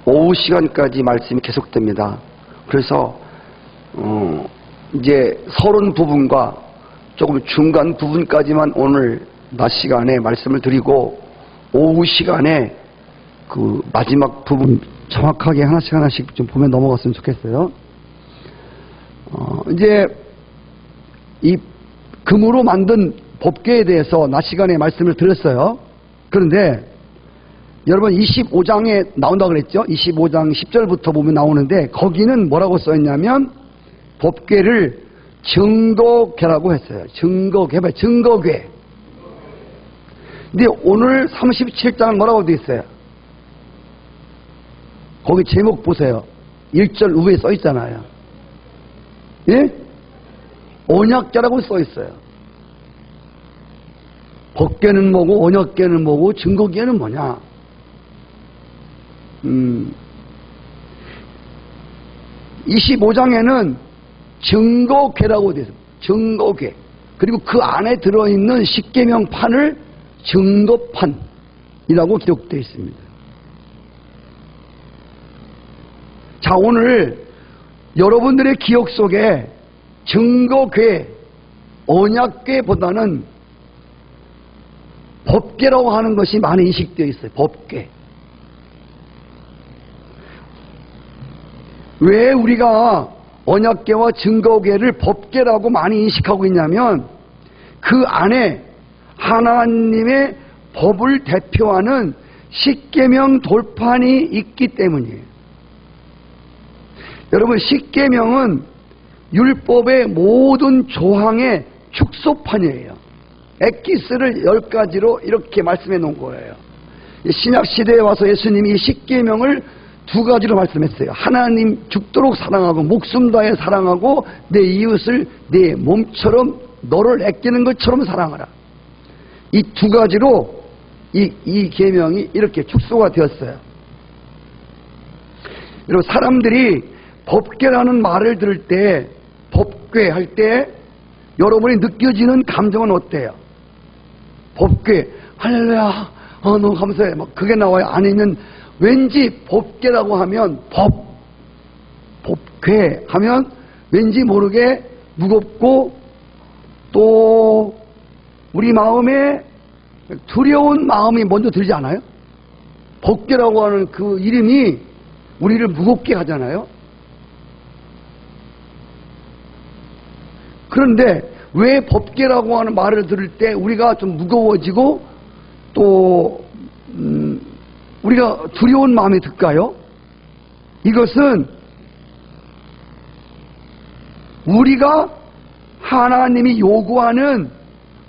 오후 시간까지 말씀이 계속됩니다. 그래서 이제 서론 부분과 조금 중간 부분까지만 오늘 낮 시간에 말씀을 드리고 오후 시간에 그 마지막 부분 정확하게 하나씩 좀 보면 넘어갔으면 좋겠어요. 이제 이 금으로 만든 법궤에 대해서 낮 시간에 말씀을 드렸어요. 그런데 여러분 25장에 나온다고 그랬죠? 25장 10절부터 보면 나오는데 거기는 뭐라고 써있냐면 법궤를 증거궤라고 했어요. 증거궤. 근데 오늘 37장은 뭐라고 되어 있어요? 거기 제목 보세요. 1절 위에 써 있잖아요. 예? 언약궤라고 써 있어요. 법궤는 뭐고 언약궤는 뭐고 증거궤는 뭐냐? 25장에는 증거궤라고 되어 있어요. 증거궤. 그리고 그 안에 들어있는 십계명판을 증거판이라고 기록되어 있습니다. 자, 오늘 여러분들의 기억 속에 증거궤, 언약궤보다는 법궤라고 하는 것이 많이 인식되어 있어요. 법궤. 왜 우리가 언약궤와 증거궤를 법궤라고 많이 인식하고 있냐면 그 안에 하나님의 법을 대표하는 십계명 돌판이 있기 때문이에요. 여러분, 십계명은 율법의 모든 조항의 축소판이에요. 엑기스를 10가지로 이렇게 말씀해 놓은 거예요. 신약시대에 와서 예수님이 이 십계명을 2가지로 말씀했어요. 하나님 죽도록 사랑하고 목숨 다해 사랑하고 내 이웃을 내 몸처럼 너를 아끼는 것처럼 사랑하라. 이 2가지로 이 계명이 이렇게 축소가 되었어요. 여러분, 사람들이 법궤라는 말을 들을 때, 법궤 할 때 여러분이 느껴지는 감정은 어때요? 법궤, 할렐루야, 너무 감사해, 막 그게 나와요? 아니면 왠지 법궤라고 하면 법궤 하면 왠지 모르게 무겁고 또 우리 마음에 두려운 마음이 먼저 들지 않아요? 법궤라고 하는 그 이름이 우리를 무겁게 하잖아요. 그런데 왜 법궤라고 하는 말을 들을 때 우리가 좀 무거워지고 또 우리가 두려운 마음이 들까요? 이것은 우리가 하나님이 요구하는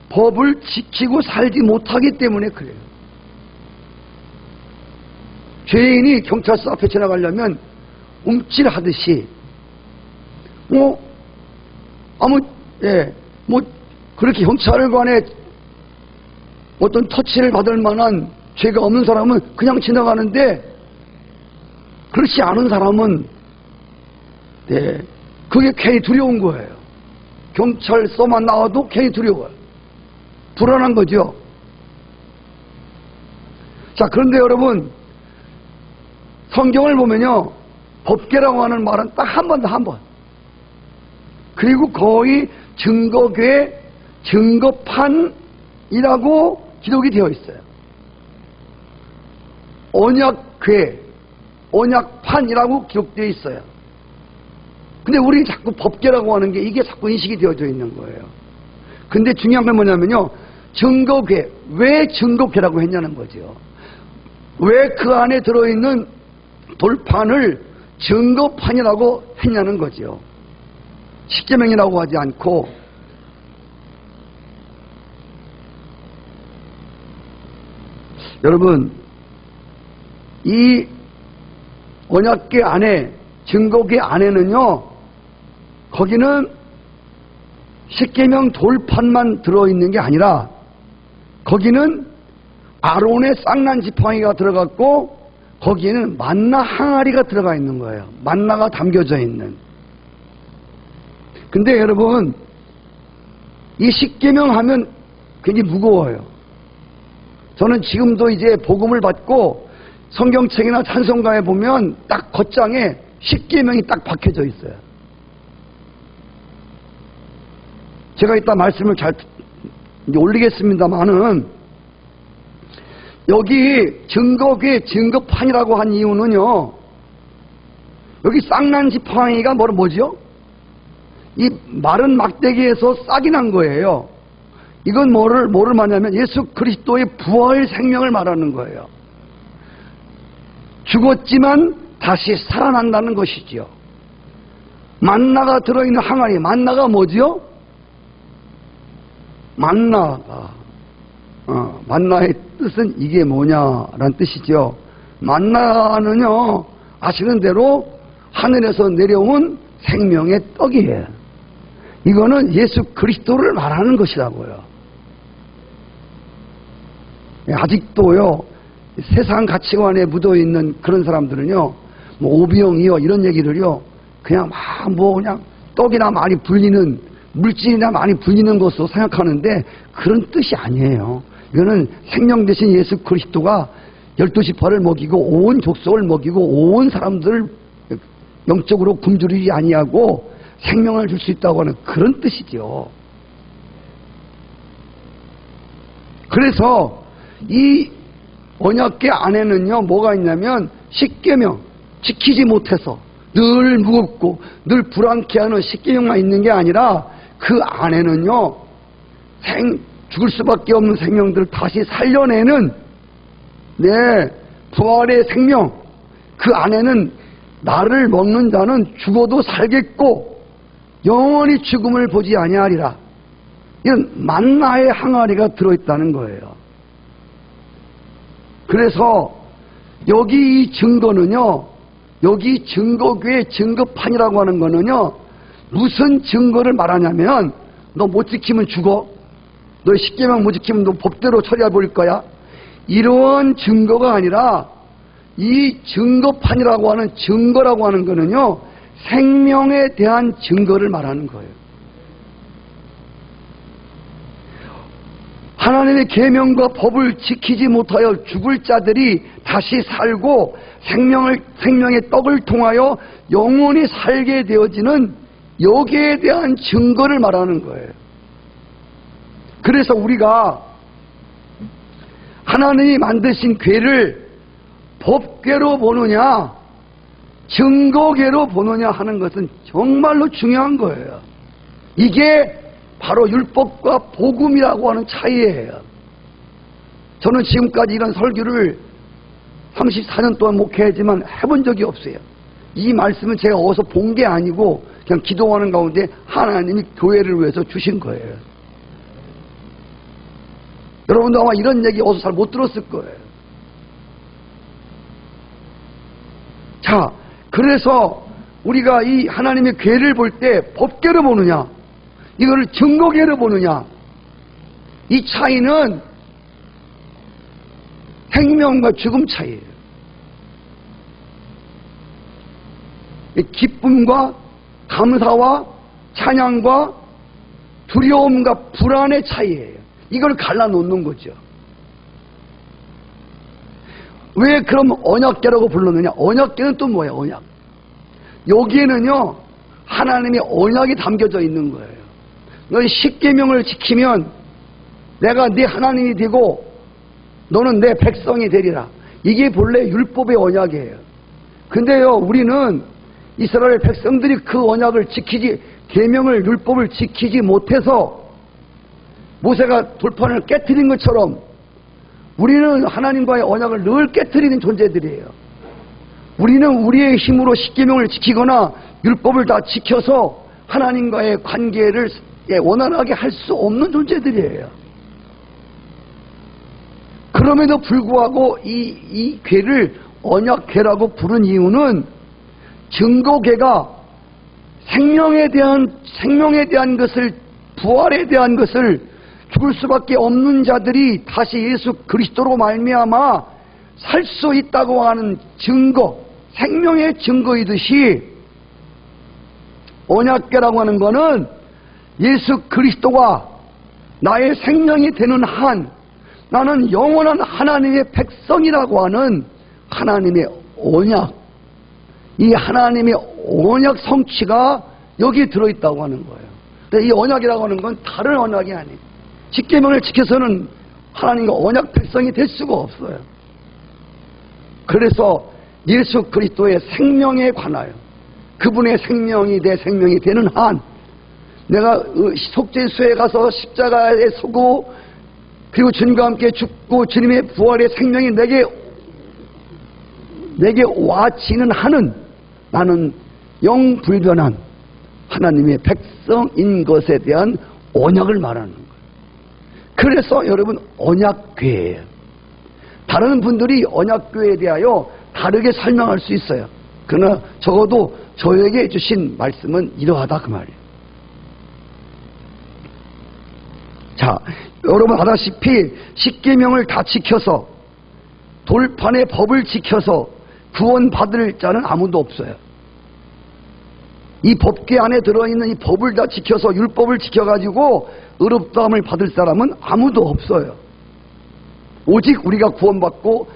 법을 지키고 살지 못하기 때문에 그래요. 죄인이 경찰서 앞에 지나가려면 움찔하듯이 그렇게 경찰관에 어떤 터치를 받을 만한 죄가 없는 사람은 그냥 지나가는데 그렇지 않은 사람은 그게 괜히 두려운 거예요. 경찰서만 나와도 괜히 두려워요. 불안한 거죠. 자, 그런데 여러분, 성경을 보면요, 법궤라고 하는 말은 딱 한 번. 그리고 거의 증거궤, 증거판이라고 기록이 되어 있어요. 언약궤, 언약판이라고 기록되어 있어요. 근데 우리 자꾸 법궤라고 하는 게 이게 자꾸 인식이 되어져 있는 거예요. 근데 중요한 건 뭐냐면요, 증거궤, 왜 증거궤라고 했냐는 거죠. 왜 그 안에 들어있는 돌판을 증거판이라고 했냐는 거죠. 십계명이라고 하지 않고. 여러분, 이 언약궤 안에, 증거궤 안에는요, 거기는 십계명 돌판만 들어있는 게 아니라 거기는 아론의 쌍난 지팡이가 들어갔고 거기에는 만나 항아리가 들어가 있는 거예요. 만나가 담겨져 있는. 근데 여러분, 이 십계명 하면 굉장히 무거워요. 저는 지금도 이제 복음을 받고 성경책이나 찬송가에 보면 딱 겉장에 십계명이 딱 박혀져 있어요. 제가 이따 말씀을 잘 올리겠습니다만은, 여기 증거궤 증거판이라고 한 이유는요, 여기 쌍난 지팡이가 뭐죠? 이 마른 막대기에서 싹이 난 거예요. 이건 뭐를 말하냐면 예수 그리스도의 부활 생명을 말하는 거예요. 죽었지만 다시 살아난다는 것이죠. 만나가 들어있는 항아리, 만나가 뭐죠? 만나의 뜻은 이게 뭐냐라는 뜻이죠. 만나는요, 아시는 대로 하늘에서 내려온 생명의 떡이에요. 이거는 예수 그리스도를 말하는 것이라고요. 아직도요, 세상 가치관에 묻어있는 그런 사람들은요, 뭐 오병이요 이런 얘기를요, 그냥 그냥 떡이나 많이 불리는, 물질이나 많이 불리는 것으로 생각하는데 그런 뜻이 아니에요. 이거는 생명 대신 예수 그리스도가 12지파를 먹이고 온 족속을 먹이고 온 사람들을 영적으로 굶주리지 아니하고 생명을 줄 수 있다고 하는 그런 뜻이죠. 그래서 이 언약궤 안에는요, 뭐가 있냐면 십계명 지키지 못해서 늘 무겁고 늘 불안케 하는 십계명만 있는 게 아니라 그 안에는요, 죽을 수밖에 없는 생명들을 다시 살려내는 부활의 생명, 그 안에는 나를 먹는 자는 죽어도 살겠고 영원히 죽음을 보지 아니하리라, 이런 만나의 항아리가 들어있다는 거예요. 그래서 여기 이 증거는요, 여기 증거궤 증거판이라고 하는 거는요, 무슨 증거를 말하냐면, 너 못 지키면 죽어, 너 십계명 못 지키면 너 법대로 처리해 버릴 거야, 이런 증거가 아니라 이 증거판이라고 하는 증거라고 하는 거는요, 생명에 대한 증거를 말하는 거예요. 하나님의 계명과 법을 지키지 못하여 죽을 자들이 다시 살고 생명의 떡을 통하여 영원히 살게 되어지는 여기에 대한 증거를 말하는 거예요. 그래서 우리가 하나님이 만드신 궤를 법궤로 보느냐 증거궤로 보느냐 하는 것은 정말로 중요한 거예요. 이게 바로 율법과 복음이라고 하는 차이예요. 저는 지금까지 이런 설교를 34년 동안 목회하지만 해본 적이 없어요. 이 말씀은 제가 어디서 본 게 아니고 그냥 기도하는 가운데 하나님이 교회를 위해서 주신 거예요. 여러분도 아마 이런 얘기 어디서 잘 못 들었을 거예요. 자, 그래서 우리가 이 하나님의 궤를 볼 때 법궤로 보느냐, 이거를 증거궤로 보느냐, 이 차이는 생명과 죽음 차이예요. 기쁨과 감사와 찬양과 두려움과 불안의 차이예요. 이걸 갈라놓는 거죠. 왜 그럼 언약궤라고 불렀느냐? 언약궤는 또 뭐예요? 언약. 여기에는요, 하나님의 언약이 담겨져 있는 거예요. 너희 십계명을 지키면 내가 네 하나님이 되고 너는 내 백성이 되리라. 이게 본래 율법의 언약이에요. 근데요, 우리는 이스라엘 백성들이 그 언약을 지키지, 계명을, 율법을 지키지 못해서 모세가 돌판을 깨트린 것처럼 우리는 하나님과의 언약을 늘 깨트리는 존재들이에요. 우리는 우리의 힘으로 십계명을 지키거나 율법을 다 지켜서 하나님과의 관계를 원활하게 할 수 없는 존재들이에요. 그럼에도 불구하고 이 궤를 언약궤라고 부른 이유는 증거궤가 생명에 대한 것을, 부활에 대한 것을 죽을 수밖에 없는 자들이 다시 예수 그리스도로 말미암아 살 수 있다고 하는 증거, 생명의 증거이듯이 언약궤라고 하는 것은 예수 그리스도가 나의 생명이 되는 한 나는 영원한 하나님의 백성이라고 하는 하나님의 언약, 이 하나님의 언약 성취가 여기에 들어있다고 하는 거예요. 근데 이 언약이라고 하는 건 다른 언약이 아니에요. 십계명을 지켜서는 하나님과 언약 백성이 될 수가 없어요. 그래서 예수 그리스도의 생명에 관하여 그분의 생명이 내 생명이 되는 한 내가 속죄수에 가서 십자가에 서고 그리고 주님과 함께 죽고 주님의 부활의 생명이 내게 와지는 한은 나는 영불변한 하나님의 백성인 것에 대한 언약을 말하는 거예요. 그래서 여러분 언약궤예요. 다른 분들이 언약궤에 대하여 다르게 설명할 수 있어요. 그러나 적어도 저에게 주신 말씀은 이러하다 그 말이에요. 자, 여러분 아다시피 십계명을 다 지켜서 돌판의 법을 지켜서 구원받을 자는 아무도 없어요. 이 법궤 안에 들어있는 이 법을 다 지켜서 율법을 지켜가지고 의롭다함을 받을 사람은 아무도 없어요. 오직 우리가 구원받고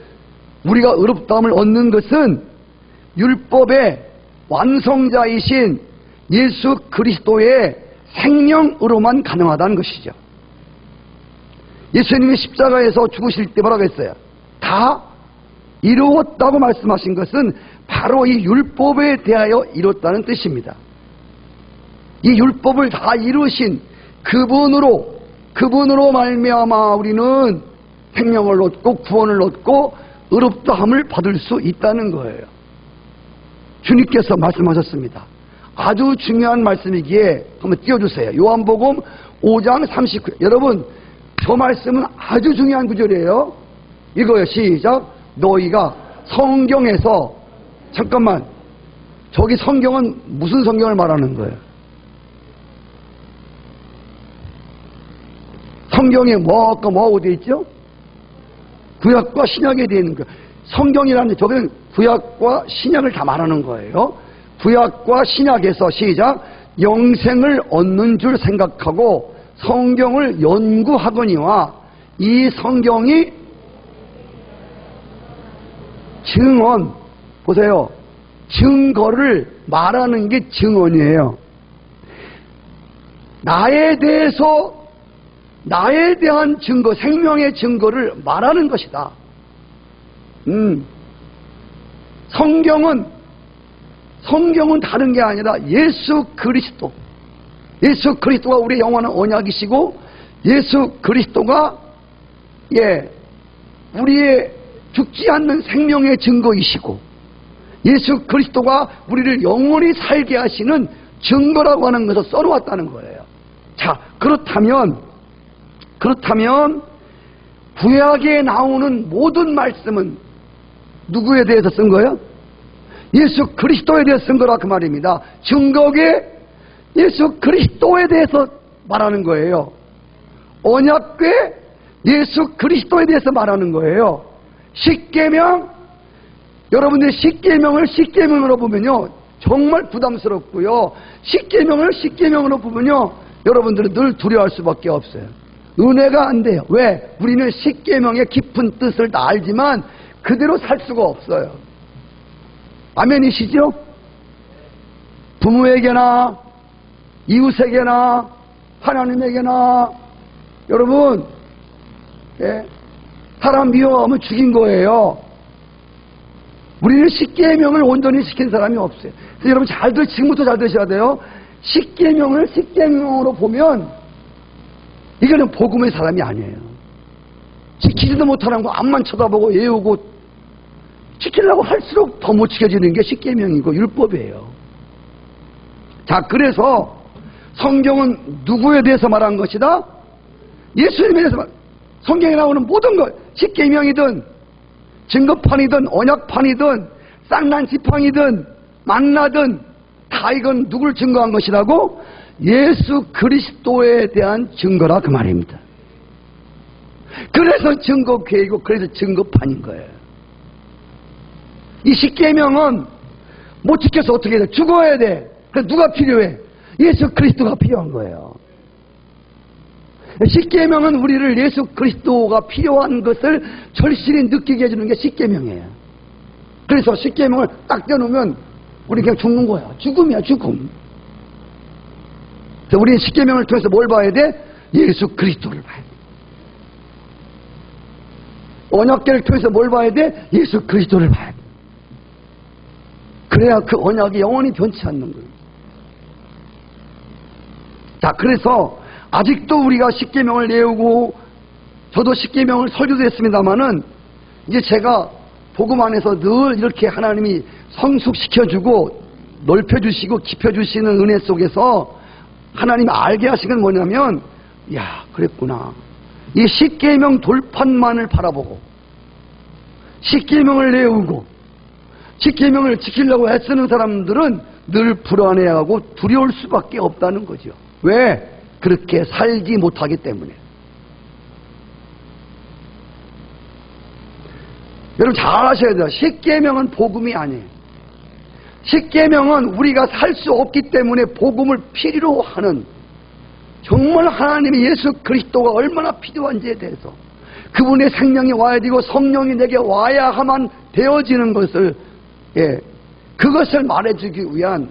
우리가 의롭다함을 얻는 것은 율법의 완성자이신 예수 그리스도의 생명으로만 가능하다는 것이죠. 예수님이 십자가에서 죽으실 때 뭐라고 했어요? 다 이루었다고 말씀하신 것은 바로 이 율법에 대하여 이뤘다는 뜻입니다. 이 율법을 다 이루신 그분으로 말미암아 우리는 생명을 얻고 구원을 얻고 의롭다함을 받을 수 있다는 거예요. 주님께서 말씀하셨습니다. 아주 중요한 말씀이기에 한번 띄워주세요. 요한복음 5장 39절. 여러분 저 말씀은 아주 중요한 구절이에요. 이거요. 시작. 너희가 성경에서 잠깐만 저기 성경은 무슨 성경을 말하는 거예요? 성경에 뭐하고 되어 있죠? 구약과 신약에 되어 있는 거예요. 성경이라는 저기는 구약과 신약을 다 말하는 거예요. 구약과 신약에서 시작. 영생을 얻는 줄 생각하고 성경을 연구하거니와 이 성경이 증언, 보세요. 증거를 말하는 게 증언이에요. 나에 대한 증거, 생명의 증거를 말하는 것이다. 성경은 다른 게 아니라 예수 그리스도가 우리의 영원한 언약이시고 예수 그리스도가 우리의 죽지 않는 생명의 증거이시고 예수 그리스도가 우리를 영원히 살게 하시는 증거라고 하는 것을 써놓았다는 거예요. 자, 그렇다면 구약에 나오는 모든 말씀은 누구에 대해서 쓴 거예요? 예수 그리스도에 대해서 쓴 거라 그 말입니다. 증거계 예수 그리스도에 대해서 말하는 거예요. 언약궤 예수 그리스도에 대해서 말하는 거예요. 십계명, 여러분들이 십계명으로 보면요 정말 부담스럽고요. 십계명으로 보면요 여러분들은 늘 두려워할 수밖에 없어요. 은혜가 안 돼요. 왜? 우리는 십계명의 깊은 뜻을 다 알지만 그대로 살 수가 없어요. 아멘이시죠? 부모에게나 이웃에게나 하나님에게나 여러분 사람 미워하면 죽인 거예요. 우리는 십계명을 온전히 지킨 사람이 없어요. 그래서 여러분 지금부터 잘 들으셔야 돼요. 십계명을 십계명으로 보면 이거는 복음의 사람이 아니에요. 지키지도 못하는 거 앞만 쳐다보고 외우고 지키려고 할수록 더 못 지켜지는 게 십계명이고 율법이에요. 자, 그래서 성경은 누구에 대해서 말한 것이다? 예수님에 대해서 성경에 나오는 모든 것, 십계명이든 증거판이든 언약판이든 쌍난지팡이든 만나든 다 이건 누굴 증거한 것이라고? 예수 그리스도에 대한 증거라 그 말입니다. 그래서 증거궤이고 그래서 증거판인 거예요. 이 십계명은 못 지켜서 어떻게 해야 돼? 죽어야 돼. 그래서 누가 필요해? 예수 그리스도가 필요한 거예요. 십계명은 우리를 예수 그리스도가 필요한 것을 절실히 느끼게 해주는 게 십계명이에요. 그래서 십계명을 딱 떼어놓으면 우리 그냥 죽는 거야. 죽음이야, 죽음. 그래서 우리는 십계명을 통해서 뭘 봐야 돼? 예수 그리스도를 봐야 돼. 언약궤를 통해서 뭘 봐야 돼? 예수 그리스도를 봐야 돼. 그래야 그 언약이 영원히 변치 않는 거예요. 자, 그래서 아직도 우리가 십계명을 외우고, 저도 십계명을 설교도 했습니다마는, 이제 제가 복음 안에서 늘 이렇게 하나님이 성숙시켜주고 넓혀주시고 깊혀주시는 은혜 속에서 하나님이 알게 하신 건 뭐냐면, 야, 그랬구나. 이 십계명 돌판만을 바라보고 십계명을 외우고 십계명을 지키려고 애쓰는 사람들은 늘 불안해하고 두려울 수밖에 없다는 거죠. 왜? 그렇게 살지 못하기 때문에. 여러분 잘 아셔야 돼요. 십계명은 복음이 아니에요. 십계명은 우리가 살 수 없기 때문에 복음을 필요로 하는, 정말 하나님의 예수 그리스도가 얼마나 필요한지에 대해서, 그분의 생명이 와야 되고 성령이 내게 와야만 되어지는 것을, 그것을 말해주기 위한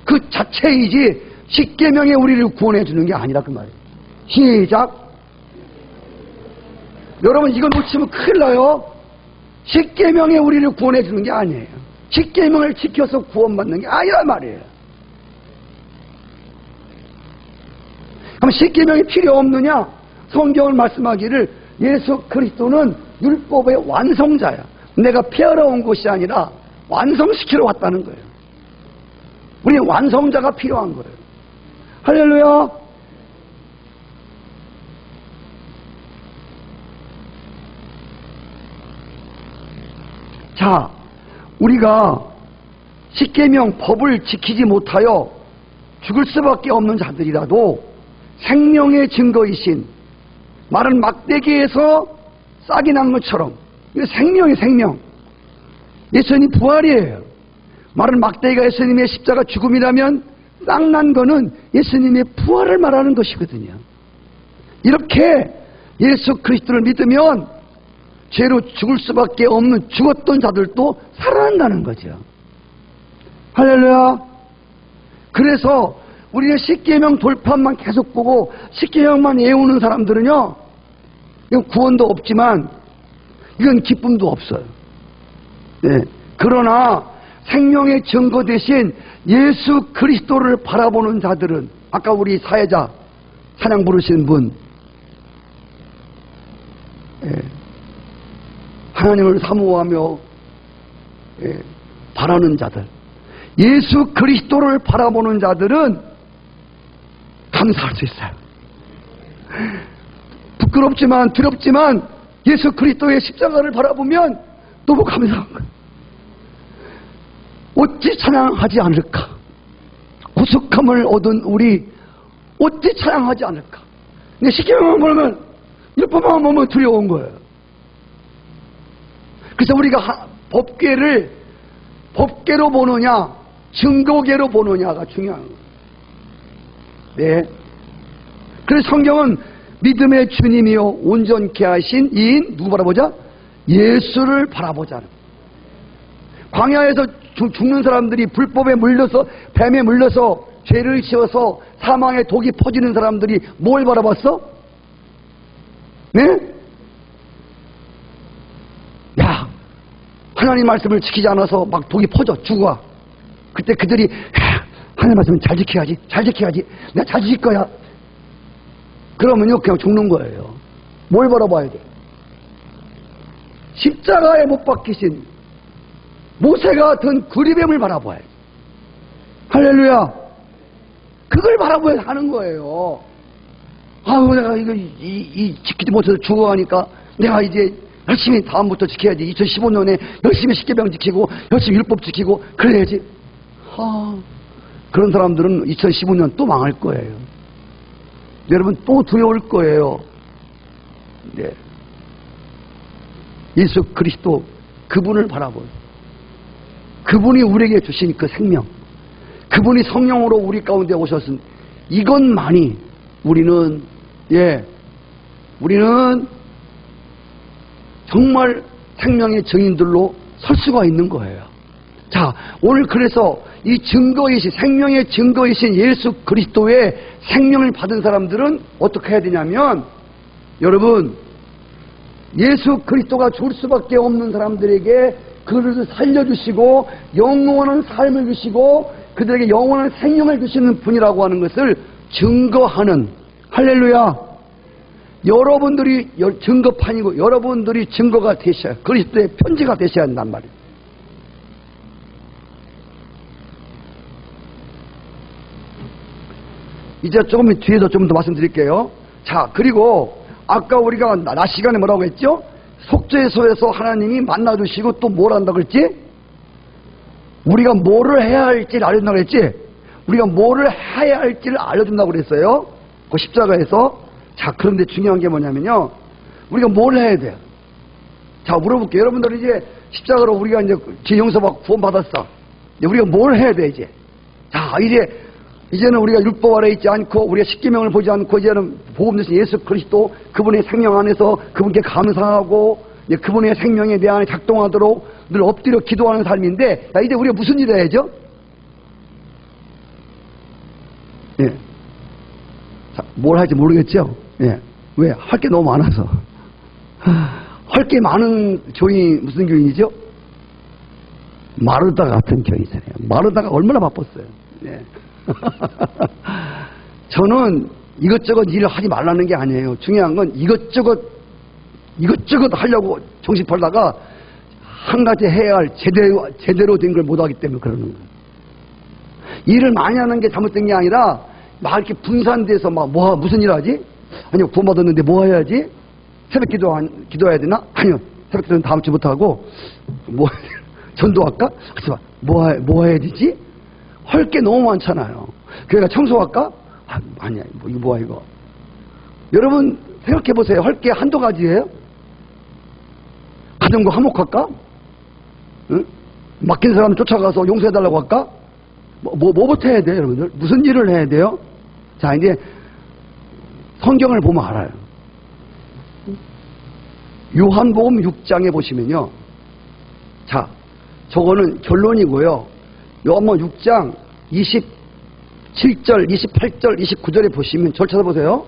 그 자체이지 십계명에 우리를 구원해 주는 게 아니라 그 말이에요. 시작. 여러분 이거 놓치면 큰일 나요. 십계명에 우리를 구원해 주는 게 아니에요. 십계명을 지켜서 구원받는 게 아니란 말이에요. 그럼 십계명이 필요 없느냐? 성경을 말씀하기를 예수 그리스도는 율법의 완성자야. 내가 폐하러 온 것이 아니라 완성시키러 왔다는 거예요. 우리는 완성자가 필요한 거예요. 할렐루야. 자, 우리가 십계명 법을 지키지 못하여 죽을 수밖에 없는 자들이라도 생명의 증거이신 마른 막대기에서 싹이 난 것처럼, 이거 생명이 생명. 예수님 부활이에요. 마른 막대기가 예수님의 십자가 죽음이라면 싹 난 거는 예수님의 부활을 말하는 것이거든요. 이렇게 예수 그리스도를 믿으면 죄로 죽을 수밖에 없는 죽었던 자들도 살아난다는 거죠. 할렐루야. 그래서 우리는 십계명 돌판만 계속 보고 십계명만 외우는 사람들은요, 이건 구원도 없지만 이건 기쁨도 없어요. 그러나 생명의 증거 대신 예수 그리스도를 바라보는 자들은, 아까 우리 사회자 찬양 부르신 분, 하나님을 사모하며 바라는 자들, 예수 그리스도를 바라보는 자들은 감사할 수 있어요. 부끄럽지만 두렵지만 예수 그리스도의 십자가를 바라보면 너무 감사한 거예요. 어찌 찬양하지 않을까? 구속함을 얻은 우리 어찌 찬양하지 않을까? 근데 십계명만 보면, 율법만 보면 두려운 거예요. 그래서 우리가 법궤로 보느냐 증거궤로 보느냐가 중요한 거예요. 네. 그래서 성경은 믿음의 주님이요 온전케 하신 이인 누구 바라보자? 예수를 바라보자. 광야에서 죽는 사람들이, 불법에 물려서, 뱀에 물려서 죄를 지어서 사망의 독이 퍼지는 사람들이 뭘 바라봤어? 네? 야, 하나님 말씀을 지키지 않아서 막 독이 퍼져 죽어. 그때 그들이 하나님 말씀을 잘 지켜야지, 잘 지켜야지, 내가 잘 지킬 거야. 그러면요 그냥 죽는 거예요. 뭘 바라봐야 돼? 십자가에 못 박히신 모세가 든 그리뱀을 바라봐야 돼. 할렐루야. 그걸 바라봐야 하는 거예요. 아유, 내가 이거 지키지 못해서 죽어가니까 내가 이제 열심히 다음부터 지켜야지. 2015년에 열심히 십계명 지키고 열심히 율법 지키고 그래야지. 그런 사람들은 2015년 또 망할 거예요. 여러분 또 두려울 거예요. 네. 예수 그리스도 그분을 바라보요. 그분이 우리에게 주신 그 생명, 그분이 성령으로 우리 가운데 오셨은 이것만이 우리는 정말 생명의 증인들로 설 수가 있는 거예요. 자, 오늘 그래서 이 증거이신, 생명의 증거이신 예수 그리스도의 생명을 받은 사람들은 어떻게 해야 되냐면, 여러분, 예수 그리스도가 줄 수밖에 없는 사람들에게 그를 살려주시고 영원한 삶을 주시고 그들에게 영원한 생명을 주시는 분이라고 하는 것을 증거하는, 할렐루야, 여러분들이 증거판이고 여러분들이 증거가 되셔야, 그리스도의 편지가 되셔야 한단 말이에요. 이제 조금 뒤에서 좀 더 말씀드릴게요. 자, 그리고 아까 우리가 낮 시간에 뭐라고 했죠? 속죄소에서 하나님이 만나주시고 또 뭘 한다고 했지? 우리가 뭐를 해야 할지를 알려준다고 했지? 우리가 뭐를 해야 할지를 알려준다고 그랬어요. 그 십자가에서. 자, 그런데 중요한 게 뭐냐면요, 우리가 뭘 해야 돼요? 자, 물어볼게요. 여러분들 이제 십자가로 우리가 이제 죄 용서받고 구원받았어. 우리가 뭘 해야 돼, 이제? 자, 이제는 우리가 율법 아래 있지 않고 우리가 십계명을 보지 않고 이제는 복음 되신 예수 그리스도 그분의 생명 안에서 그분께 감사하고 그분의 생명이 내 안에 작동하도록 늘 엎드려 기도하는 삶인데, 자, 이제 우리가 무슨 일을 해야죠? 예. 자, 뭘 할지 모르겠죠? 예. 왜? 할 게 너무 많아서. 할 게 많은 교인이 무슨 교인이죠? 마르다 같은 교인이잖아요. 마르다가 얼마나 바빴어요. 예. 저는 이것저것 일을 하지 말라는 게 아니에요. 중요한 건 이것저것 하려고 정신 팔다가 한 가지 해야 할 제대로 된 걸 못하기 때문에 그러는 거예요. 일을 많이 하는 게 잘못된 게 아니라 막 이렇게 분산돼서 막 무슨 일 하지? 아니요, 구원받았는데 뭐 해야지? 새벽 기도해야 되나? 아니요, 새벽 기도는 다음 주부터 하고 전도할까? 뭐 해야 되지? 할 게 너무 많잖아요. 그러니까 청소할까? 아니야, 이거 뭐야 이거. 여러분 생각해 보세요. 할 게 한두 가지예요? 가정도 화목할까? 응? 맡긴 사람 쫓아가서 용서해달라고 할까? 뭐부터 해야 돼요, 여러분들? 무슨 일을 해야 돼요? 자, 이제 성경을 보면 알아요. 요한복음 6장에 보시면요. 자, 저거는 결론이고요. 요한복음 6장 27절, 28절, 29절에 보시면 절 찾아보세요.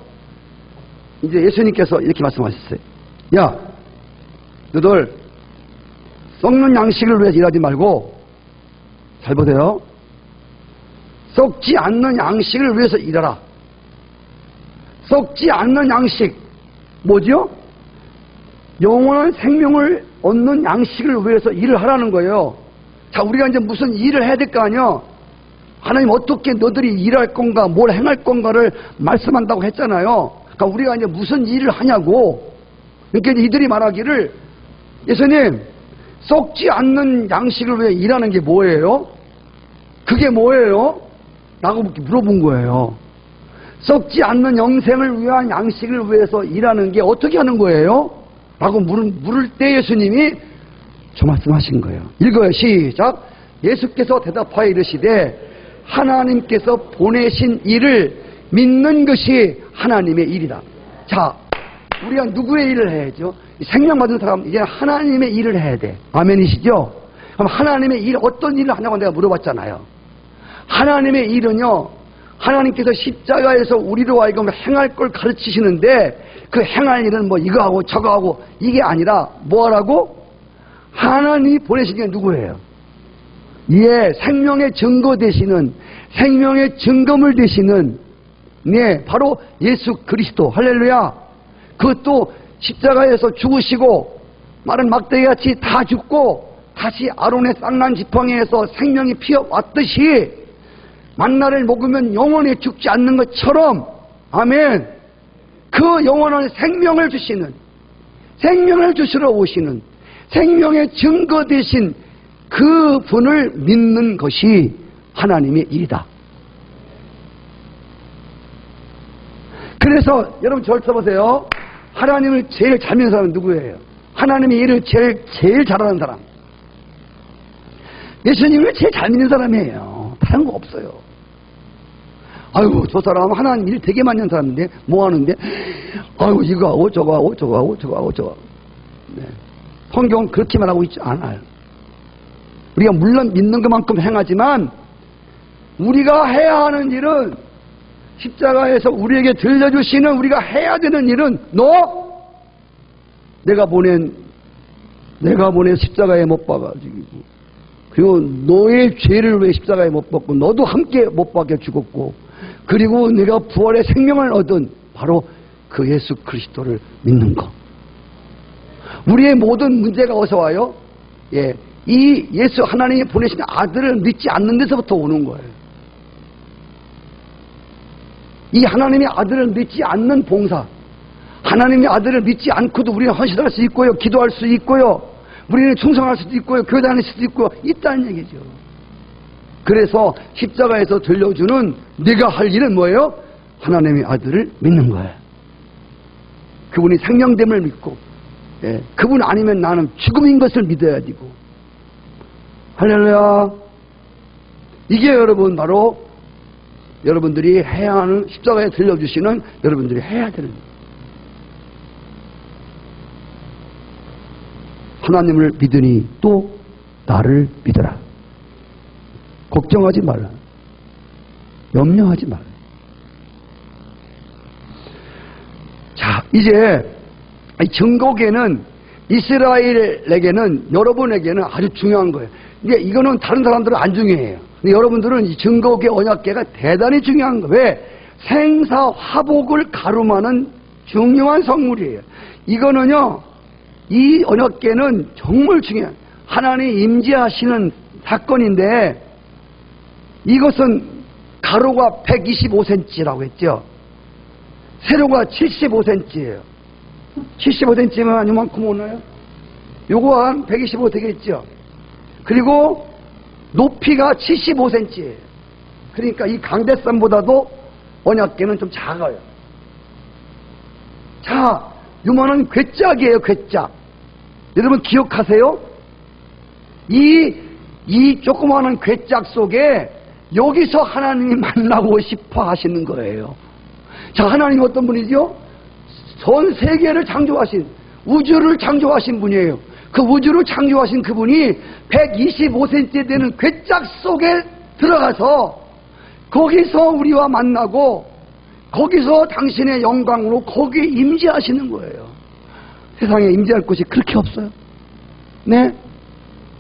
이제 예수님께서 이렇게 말씀하셨어요. 야, 너들 썩는 양식을 위해서 일하지 말고, 잘 보세요. 썩지 않는 양식을 위해서 일하라. 썩지 않는 양식, 뭐죠? 영원한 생명을 얻는 양식을 위해서 일을 하라는 거예요. 자, 우리가 이제 무슨 일을 해야 될 거 아니야? 하나님 어떻게 너들이 일할 건가, 뭘 행할 건가를 말씀한다고 했잖아요. 그러니까 우리가 이제 무슨 일을 하냐고. 그러니까 이들이 말하기를, 예수님, 썩지 않는 양식을 위해 일하는 게 뭐예요? 그게 뭐예요? 라고 물어본 거예요. 썩지 않는 영생을 위한 양식을 위해서 일하는 게 어떻게 하는 거예요? 라고 물을 때 예수님이 저 말씀하신 거예요. 읽어요. 시작. 예수께서 대답하여 이르시되 하나님께서 보내신 일을 믿는 것이 하나님의 일이다. 자, 우리가 누구의 일을 해야죠? 생명 받은 사람, 이제 하나님의 일을 해야 돼. 아멘이시죠? 그럼 하나님의 일, 어떤 일을 하냐고 내가 물어봤잖아요. 하나님의 일은요, 하나님께서 십자가에서 우리로 하여금 행할 걸 가르치시는데, 그 행할 일은 뭐 이거 하고 저거 하고 이게 아니라 뭐 하라고? 하나님이 보내신 게 누구예요? 예, 생명의 증거 되시는, 생명의 증거물 되시는, 네, 바로 예수 그리스도. 할렐루야. 그것도 십자가에서 죽으시고 마른 막대기같이 다 죽고 다시 아론의 쌍난 지팡이에서 생명이 피어왔듯이 만나를 먹으면 영원히 죽지 않는 것처럼, 아멘, 그 영원한 생명을 주시는, 생명을 주시러 오시는 생명의 증거 되신 그 분을 믿는 것이 하나님의 일이다. 그래서 여러분 절 써보세요. 하나님을 제일 잘 믿는 사람은 누구예요? 하나님의 일을 제일 잘하는 사람. 예수님을 제일 잘 믿는 사람이에요. 다른 거 없어요. 아이고, 저 사람 하나님 일 되게 많이 하는 사람인데 뭐 하는데, 아이고, 이거 하고 저거 하고 저거 하고 저거 하고 저거. 네. 성경 그렇게 말하고 있지 않아요. 우리가 물론 믿는 것만큼 행하지만 우리가 해야 하는 일은 십자가에서 우리에게 들려주시는 우리가 해야 되는 일은 내가 보낸 십자가에 못 박아 죽이고 그리고 너의 죄를 위해 십자가에 못 박고 너도 함께 못 박혀 죽었고 그리고 내가 부활의 생명을 얻은 바로 그 예수 그리스도를 믿는 것. 우리의 모든 문제가 어디서 와요? 이 예수 하나님이 보내신 아들을 믿지 않는 데서부터 오는 거예요. 이 하나님의 아들을 믿지 않는 봉사, 하나님의 아들을 믿지 않고도 우리는 헌신할 수 있고요, 기도할 수 있고요, 우리는 충성할 수도 있고요, 교회 다닐 수도 있고요, 있다는 얘기죠. 그래서 십자가에서 들려주는 네가 할 일은 뭐예요? 하나님의 아들을 믿는 거예요. 그분이 생명됨을 믿고, 그분 아니면 나는 죽음인 것을 믿어야 되고. 할렐루야. 이게 여러분 바로 여러분들이 해야 하는, 십자가에 들려주시는 여러분들이 해야 되는 거예요. 하나님을 믿으니 또 나를 믿어라. 걱정하지 말라. 염려하지 말라. 자, 이제 증거계는 이스라엘에게는, 여러분에게는 아주 중요한 거예요. 근데 이거는 다른 사람들은 안 중요해요. 근데 여러분들은 이 증거계 언약계가 대단히 중요한 거예요. 왜? 생사화복을 가름하는 중요한 성물이에요. 이거는요, 이 언약계는 정말 중요해요. 하나님 임재하시는 사건인데, 이것은 가로가 125cm라고 했죠. 세로가 75cm예요. 75cm면 이만큼 오나요? 요거 한 125 되겠죠. 그리고 높이가 75cm예요. 그러니까 이 강대산보다도 언약계는 좀 작아요. 자, 요만한 괴짝이에요, 괴짝. 여러분 기억하세요? 이 조그마한 괴짝 속에 여기서 하나님이 만나고 싶어 하시는 거예요. 자, 하나님이 어떤 분이죠? 전 세계를 창조하신, 우주를 창조하신 분이에요. 그 우주를 창조하신 그분이 125cm 되는 괴짝 속에 들어가서 거기서 우리와 만나고 거기서 당신의 영광으로 거기에 임재하시는 거예요. 세상에 임재할 곳이 그렇게 없어요. 네?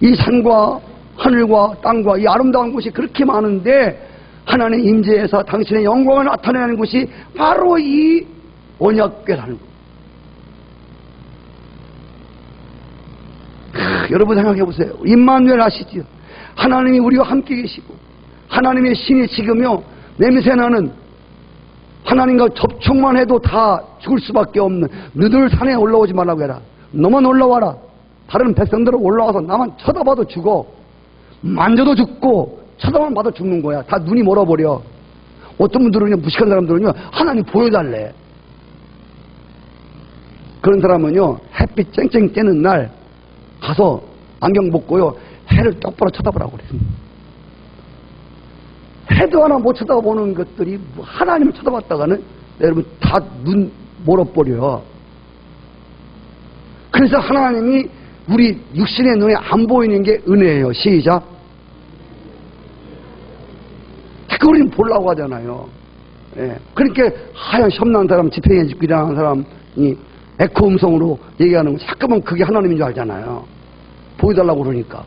이 산과 하늘과 땅과 이 아름다운 곳이 그렇게 많은데 하나님 임재해서 당신의 영광을 나타내는 곳이 바로 이 언약궤라는 것. 여러분 생각해 보세요. 임마누엘 아시지요? 하나님이 우리와 함께 계시고 하나님의 신이 지금요 냄새나는, 하나님과 접촉만 해도 다 죽을 수밖에 없는, 너들 산에 올라오지 말라고 해라. 너만 올라와라. 다른 백성들은 올라와서 나만 쳐다봐도 죽어. 만져도 죽고 쳐다만 봐도 죽는 거야. 다 눈이 멀어버려. 어떤 분들은요, 무식한 사람들은요, 하나님 보여달래. 그런 사람은요, 햇빛 쨍쨍 쬐는 날 가서 안경 벗고요, 해를 똑바로 쳐다보라고 그래요. 해도 하나 못 쳐다보는 것들이 하나님을 쳐다봤다가는 여러분 다 눈 멀어버려요. 그래서 하나님이 우리 육신의 눈에 안 보이는 게 은혜예요. 시작. 자꾸 우리는 보려고 하잖아요. 예. 그러니까 하얀 험난 사람, 지팡이에 짚고 일어나는 사람이 에코 음성으로 얘기하는 거 자꾸만 그게 하나님인 줄 알잖아요. 보여달라고 그러니까.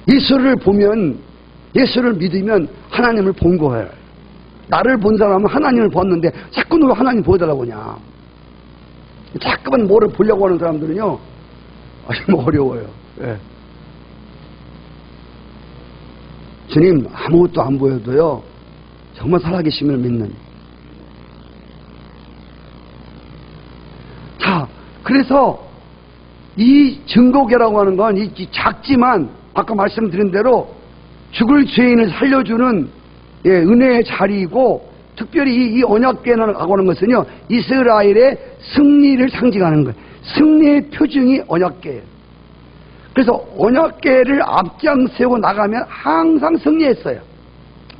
예수를 보면, 예수를 믿으면 하나님을 본 거예요. 나를 본 사람은 하나님을 봤는데 자꾸 누가 하나님 보여달라고 하냐. 자꾸만 뭐를 보려고 하는 사람들은요, 아주 어려워요. 예. 주님 아무것도 안 보여도요, 정말 살아계심을 믿는. 자, 그래서 이 증거계라고 하는 건 이 작지만 아까 말씀드린 대로 죽을 죄인을 살려주는 은혜의 자리이고, 특별히 이 언약궤라고 하는 것은요, 이스라엘의 승리를 상징하는 거예요. 승리의 표징이 언약궤예요. 그래서 언약궤를 앞장세우고 나가면 항상 승리했어요.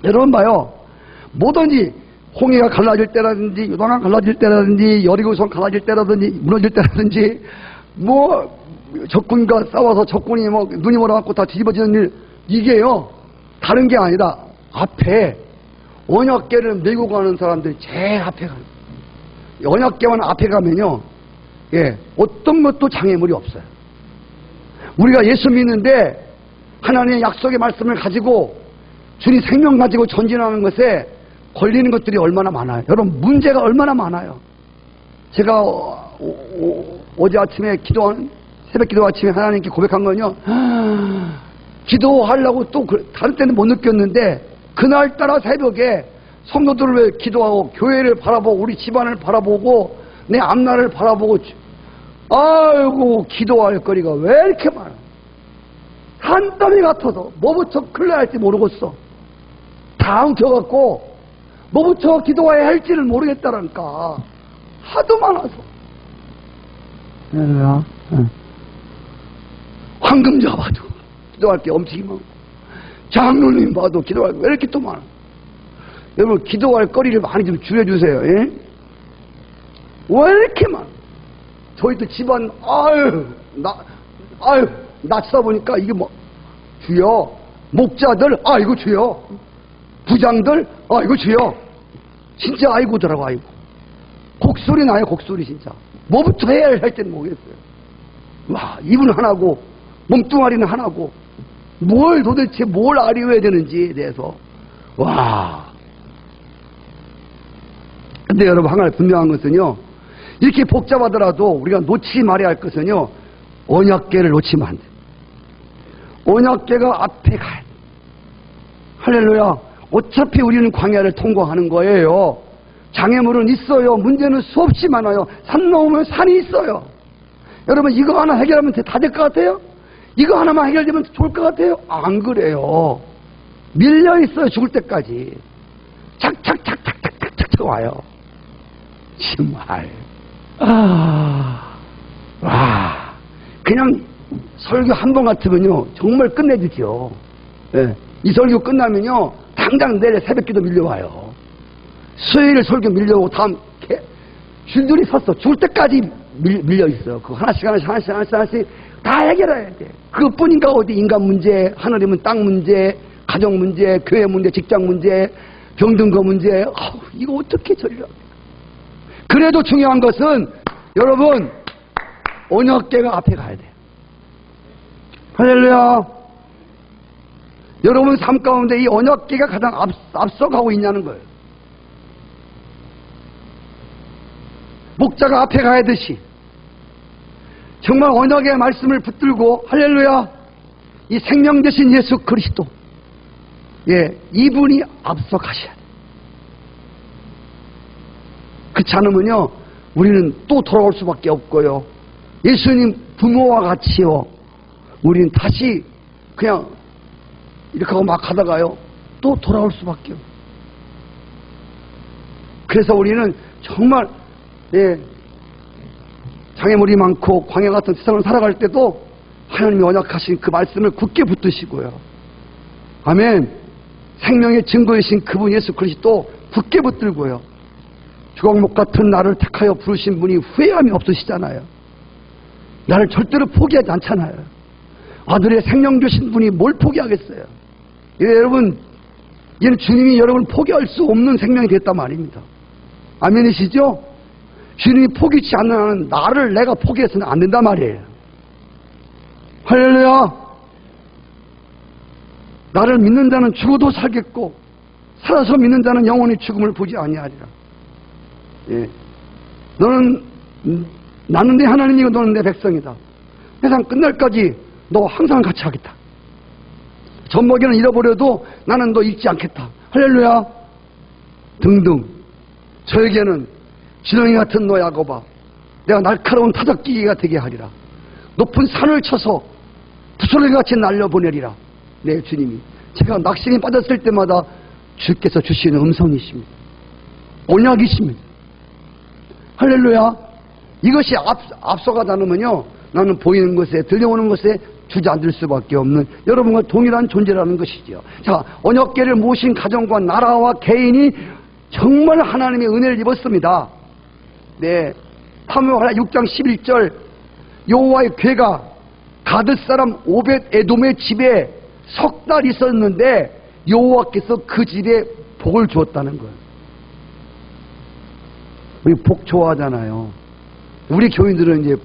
여러분 봐요. 뭐든지 홍해가 갈라질 때라든지 요단강 갈라질 때라든지 여리고성 갈라질 때라든지 무너질 때라든지 뭐 적군과 싸워서 적군이 뭐 눈이 멀어갖고 다 뒤집어지는 일, 이게요 다른 게 아니라 앞에 언약궤를 메고 가는 사람들이 제일 앞에 가는, 언약궤만 앞에 가면요, 예, 어떤 것도 장애물이 없어요. 우리가 예수 믿는데 하나님의 약속의 말씀을 가지고 주님 생명 가지고 전진하는 것에 걸리는 것들이 얼마나 많아요. 여러분, 문제가 얼마나 많아요. 제가 어제 아침에 기도한, 새벽 기도 아침에 하나님께 고백한 건요, 기도하려고 또 다른 때는 못 느꼈는데 그날따라 새벽에 성도들을 왜 기도하고 교회를 바라보고 우리 집안을 바라보고 내 앞날을 바라보고, 아이고 기도할 거리가 왜 이렇게 많아. 한땀이 같아서 뭐부터 클레야 할지 모르겠어. 다 엉켜갖고 뭐부터 기도해야 할지를 모르겠다라니까. 하도 많아서. 황금자 봐도 기도할 게 엄청 많고, 장로님 봐도 기도할 게 왜 이렇게 또 많아. 여러분, 기도할 거리를 많이 좀 줄여주세요. 예? 왜 이렇게 많아. 저희도 집안, 나 쳐다보니까 이게 뭐, 주여. 목자들, 이거 주여. 부장들, 이거 주여. 진짜 아이고더라고, 아이고. 곡소리 나요, 곡소리 진짜. 뭐부터 해야 할 때는 모르겠어요. 와, 입은 하나고, 몸뚱아리는 하나고, 도대체 뭘 아리워야 되는지에 대해서. 와. 근데 여러분, 한 가지 분명한 것은요, 이렇게 복잡하더라도 우리가 놓치지 말아야 할 것은요, 언약궤를 놓치면 안 돼. 언약궤가 앞에 가야 돼. 할렐루야. 어차피 우리는 광야를 통과하는 거예요. 장애물은 있어요. 문제는 수없이 많아요. 산 넘으면 산이 있어요. 여러분, 이거 하나 해결하면 다 될 것 같아요? 이거 하나만 해결되면 좋을 것 같아요? 안 그래요. 밀려 있어요. 죽을 때까지. 착착착착착착착 와요. 정말. 와. 그냥 설교 한 번 같으면요, 정말 끝내주죠. 예. 이 설교 끝나면요, 당장 내일 새벽기도 밀려와요. 수요일 설교 밀려오고 다음 줄줄이 섰어. 죽을 때까지 밀려 있어요. 그거 하나씩 다 해결해야 돼. 그것뿐인가 어디. 인간 문제, 하나님은 땅 문제, 가정 문제, 교회 문제, 직장 문제, 병든거 문제. 이거 어떻게 처리를 합니까? 그래도 중요한 것은 여러분, 언약궤가 앞에 가야 돼. 할렐루야. 여러분 삶 가운데 이 언약궤가 가장 앞서가고 있냐는 거예요. 목자가 앞에 가야 듯이 정말 언약의 말씀을 붙들고, 할렐루야, 이 생명 되신 예수 그리스도, 예, 이분이 앞서 가셔야 돼. 그렇지 않으면요, 우리는 또 돌아올 수밖에 없고요. 예수님 부모와 같이요, 우리는 다시 그냥 이렇게 하고 막 가다가요, 또 돌아올 수밖에 없어요. 그래서 우리는 정말, 예, 장애물이 많고 광야 같은 세상을 살아갈 때도 하나님이 언약하신 그 말씀을 굳게 붙드시고요. 아멘. 생명의 증거이신 그분 예수 그리스도 굳게 붙들고요. 주광목 같은 나를 택하여 부르신 분이 후회함이 없으시잖아요. 나를 절대로 포기하지 않잖아요. 아들의 생명 주신 분이 뭘 포기하겠어요. 예, 여러분, 얘는 주님이 여러분을 포기할 수 없는 생명이 됐단 말입니다. 아멘이시죠? 주님이 포기치 않는 한은 나를 내가 포기해서는 안 된단 말이에요. 할렐루야. 나를 믿는 자는 죽어도 살겠고 살아서 믿는 자는 영원히 죽음을 보지 아니하리라. 예. 나는 내 하나님이고 너는 내 백성이다. 세상 끝날까지 너와 항상 같이 하겠다. 젖먹이는 잃어버려도 나는 너 잊지 않겠다. 할렐루야. 등등. 저에게는 지렁이 같은 너 야곱아, 내가 날카로운 타작기계가 되게 하리라. 높은 산을 쳐서 부스러기같이 날려보내리라. 네, 주님이. 제가 낙심이 빠졌을 때마다 주께서 주시는 음성이십니다. 언약이십니다. 할렐루야. 이것이 앞서가다 놓으면요, 나는 보이는 것에, 들려오는 것에 주저앉을 수밖에 없는 여러분과 동일한 존재라는 것이죠. 자, 언약궤를 모신 가정과 나라와 개인이 정말 하나님의 은혜를 입었습니다. 네, 사무엘하 6장 11절, 여호와의 궤가 가드 사람 오벳 에돔의 집에 석 달 있었는데 여호와께서 그 집에 복을 주었다는 거예요. 우리 복 좋아하잖아요. 우리 교인들은 이제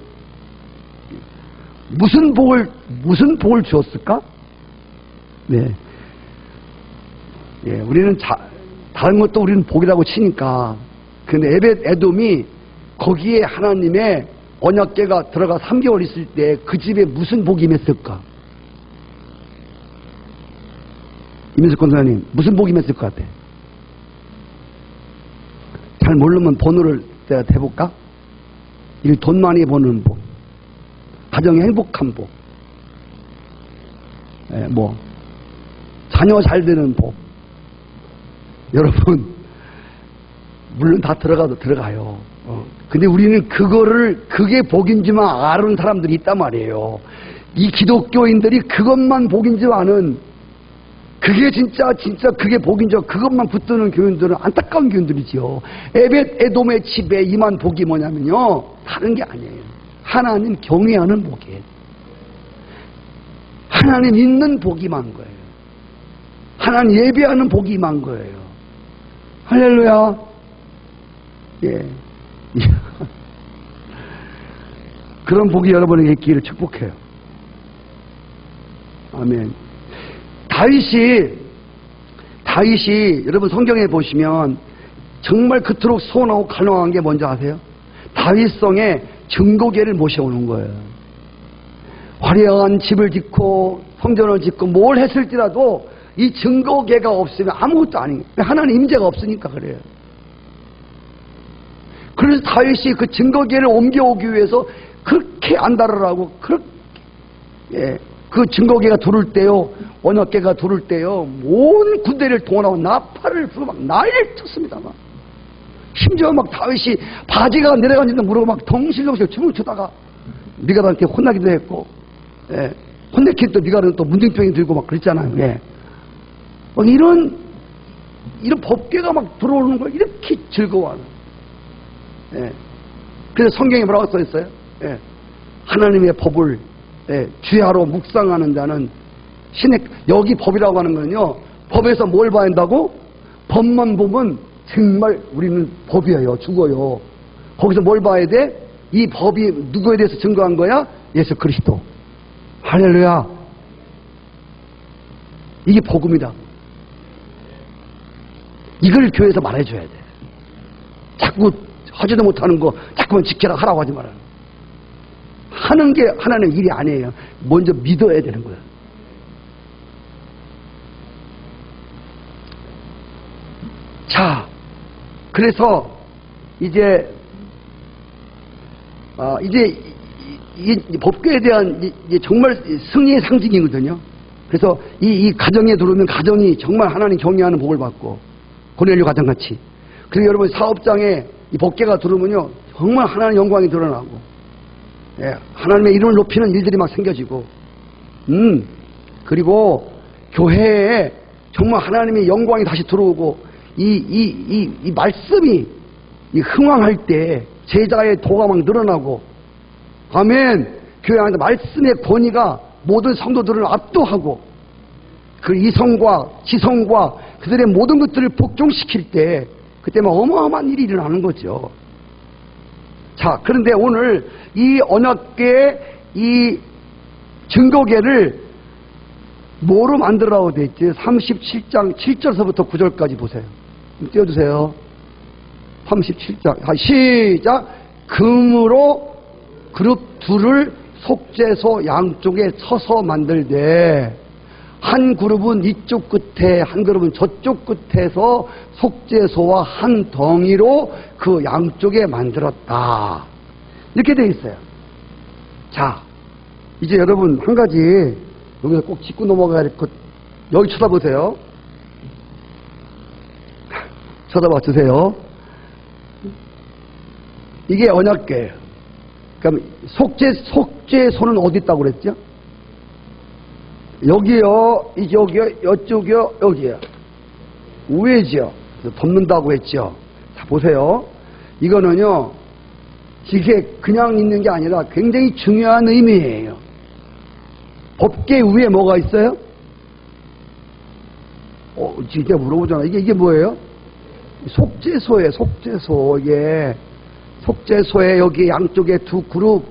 무슨 복을 주었을까? 네. 예, 우리는 다른 것도 우리는 복이라고 치니까. 근데 에벳 에돔이 거기에 하나님의 언약궤가 들어가 3개월 있을 때 그 집에 무슨 복이 임했을까? 이민석 권사님, 무슨 복이 임했을 것 같아? 잘 모르면 번호를 내가 대볼까? 돈 많이 버는 복, 가정의 행복한 복, 자녀 잘 되는 복. 여러분, 물론 다 들어가요. 근데 우리는 그게 복인 줄만 아는 사람들이 있단 말이에요. 이 기독교인들이 그것만 복인 줄 아는, 그게 진짜 그게 복인 줄 그것만 붙드는 교인들은 안타까운 교인들이지요. 에벳 에돔의 집에 임한 복이 뭐냐면요, 다른 게 아니에요. 하나님 경외하는 복이에요. 하나님 있는 복이 임한 거예요. 하나님 예배하는 복이 임한 거예요. 할렐루야. 예. 그런 복이 여러분에게 있기를 축복해요. 아멘. 다윗이 여러분 성경에 보시면 정말 그토록 소원하고 갈망한 게 뭔지 아세요? 다윗성에 증거궤를 모셔오는 거예요. 화려한 집을 짓고 성전을 짓고 뭘 했을지라도 이 증거궤가 없으면 아무것도 아니에요. 하나님 임재가 없으니까 그래요. 그래서 다윗이 그 증거궤를 옮겨오기 위해서 그렇게 안달을 그렇게, 예, 그 증거궤가 두를 때요, 언약궤가 두를 때요, 온 군대를 동원하고 나팔을 불고 막 난리를 쳤습니다. 막. 심지어 막 다윗이 바지가 내려간지도 모르고 막 덩실덩실 춤을 추다가 미갈한테 혼나기도 했고, 예, 혼내킨 또 미갈은 또 문둥병이 들고 막 그랬잖아요. 예. 막 이런 법궤가 막 들어오는 걸 이렇게 즐거워하는. 예. 그래서 성경에 뭐라고 써있어요? 예. 하나님의 법을, 예, 주야로 묵상하는 자는 여기 법이라고 하는 거는요, 법에서 뭘 봐야 한다고? 법만 보면 정말 우리는 법이에요. 죽어요. 거기서 뭘 봐야 돼? 이 법이 누구에 대해서 증거한 거야? 예수 그리스도. 할렐루야. 이게 복음이다. 이걸 교회에서 말해줘야 돼. 자꾸 하지도 못하는 거 자꾸만 지켜라 하라고 하지 말아요. 하는 게 하나님의 일이 아니에요. 먼저 믿어야 되는 거예요. 자, 그래서 이제 이 법궤에 대한 정말 승리의 상징이거든요. 그래서 이 가정에 들어오면 가정이 정말 하나님 경외하는 복을 받고, 고넬료 가정같이. 그리고 여러분 사업장에 이 법궤가 들어오면요, 정말 하나님의 영광이 드러나고, 예, 하나님의 이름을 높이는 일들이 막 생겨지고, 그리고 교회에 정말 하나님의 영광이 다시 들어오고, 이 말씀이 흥왕할 때 제자의 도가 막 늘어나고, 아멘. 교회 안에 말씀의 권위가 모든 성도들을 압도하고, 그 이성과 지성과 그들의 모든 것들을 복종시킬 때, 그때만 어마어마한 일이 일어나는 거죠. 자, 그런데 오늘 이 언약궤, 이 증거궤를 뭐로 만들라고 되어 있지? 37장 7절서부터 9절까지 보세요. 띄워주세요. 37장. 시작. 금으로 그룹 둘을 속죄소 양쪽에 쳐서 만들되, 한 그룹은 이쪽 끝에, 한 그룹은 저쪽 끝에서 속죄소와 한 덩이로 그 양쪽에 만들었다. 이렇게 되어 있어요. 자, 이제 여러분 한 가지 여기서 꼭 짚고 넘어가야 될 것, 여기 쳐다보세요. 쳐다봐 주세요. 이게 언약궤예요. 그럼 속죄소는 어디 있다고 그랬죠? 여기요, 여기요, 이쪽이요, 여기요. 위에지요. 덮는다고 했죠. 자, 보세요. 이거는요, 이게 그냥 있는 게 아니라 굉장히 중요한 의미예요. 법계 위에 뭐가 있어요? 진짜 물어보잖아. 이게 뭐예요? 속죄소예요, 속죄소. 예. 속죄소에 여기 양쪽에 두 그룹,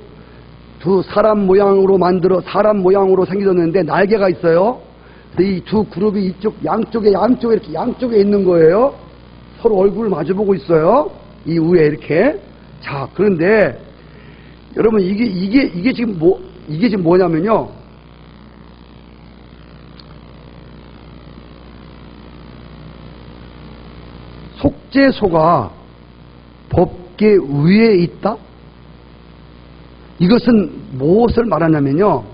두 사람 모양으로 사람 모양으로 생겨졌는데 날개가 있어요. 이 두 그룹이 이쪽, 양쪽에 이렇게 양쪽에 있는 거예요. 서로 얼굴을 마주보고 있어요. 이 위에 이렇게. 자, 그런데, 여러분, 이게 지금 뭐냐면요. 속죄소가 법계 위에 있다? 이것은 무엇을 말하냐면요.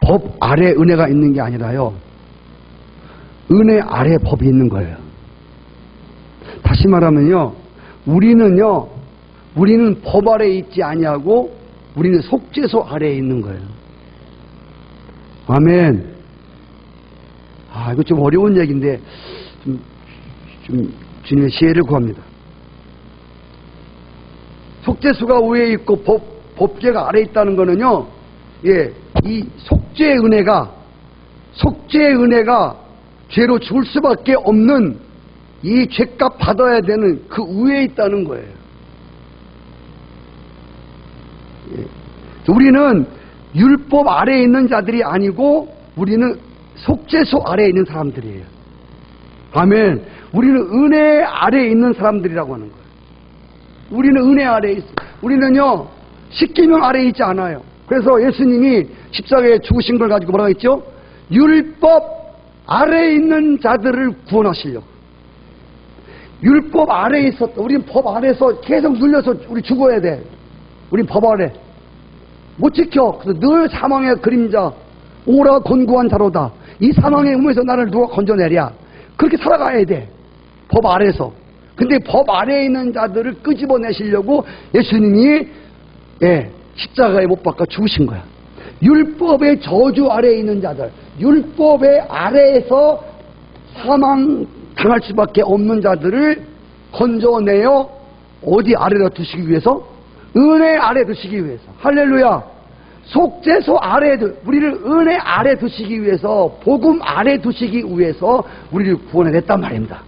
법 아래 은혜가 있는 게 아니라요. 은혜 아래 법이 있는 거예요. 다시 말하면요. 우리는 법 아래에 있지 아니하고 우리는 속죄소 아래에 있는 거예요. 아멘. 이거 좀 어려운 얘기인데 좀 주님의 지혜를 구합니다. 속죄소가 위에 있고 법죄가 아래에 있다는 거는요. 예, 이 속죄의 은혜가 죄로 죽을 수밖에 없는 이 죄값 받아야 되는 그 위에 있다는 거예요. 예. 우리는 율법 아래에 있는 자들이 아니고 우리는 속죄소 아래에 있는 사람들이에요. 아멘. 우리는 은혜 아래에 있는 사람들이라고 하는 거예요. 우리는 은혜 아래에 있어요. 우리는요, 십계명 아래에 있지 않아요. 그래서 예수님이 십자가에 죽으신 걸 가지고 뭐라고 했죠? 율법 아래에 있는 자들을 구원하시려고. 율법 아래에 있었다. 우리는 법 아래에서 계속 눌려서 우리 죽어야 돼. 우린 법 아래. 못 지켜. 그래서 늘 사망의 그림자, 오라 곤고한 자로다. 이 사망의 음에서 나를 누가 건져내랴. 그렇게 살아가야 돼. 법 아래에서. 근데 법 아래에 있는 자들을 끄집어내시려고 예수님이 십자가에 못 박아 죽으신 거야. 율법의 저주 아래에 있는 자들, 율법의 아래에서 사망 당할 수밖에 없는 자들을 건져내어 어디 아래로 두시기 위해서? 은혜 아래 두시기 위해서. 할렐루야. 속죄소 아래에 우리를 은혜 아래 두시기 위해서, 복음 아래 두시기 위해서 우리를 구원해냈단 말입니다.